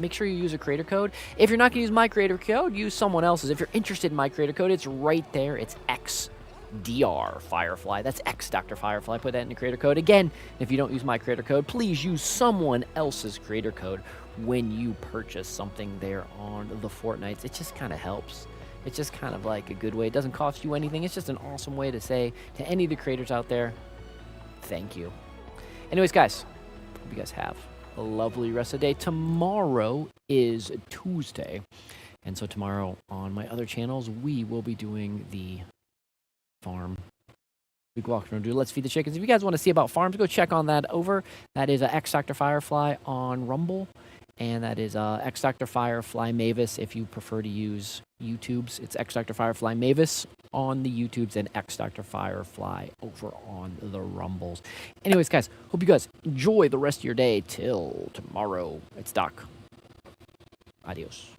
make sure you use a creator code. If you're not going to use my creator code, use someone else's. If you're interested in my creator code, it's right there. It's xDrFirefly. That's xDrFirefly. Put that in the creator code. Again, if you don't use my creator code, please use someone else's creator code when you purchase something there on the Fortnites. It just kind of helps. It's just kind of like a good way. It doesn't cost you anything. It's just an awesome way to say to any of the creators out there, thank you. Anyways, guys, hope you guys have a lovely rest of the day. Tomorrow is Tuesday. And so tomorrow on my other channels, we will be doing the farm. We go walk around and do Let's Feed the Chickens. If you guys want to see about farms, go check on that over. That is xDrFirefly on Rumble. And that is xDrFirefly Mavis if you prefer to use YouTubes. It's xDrFirefly Mavis on the YouTubes and xDrFirefly over on the Rumbles. Anyways, guys, hope you guys enjoy the rest of your day till tomorrow. It's Doc. Adios.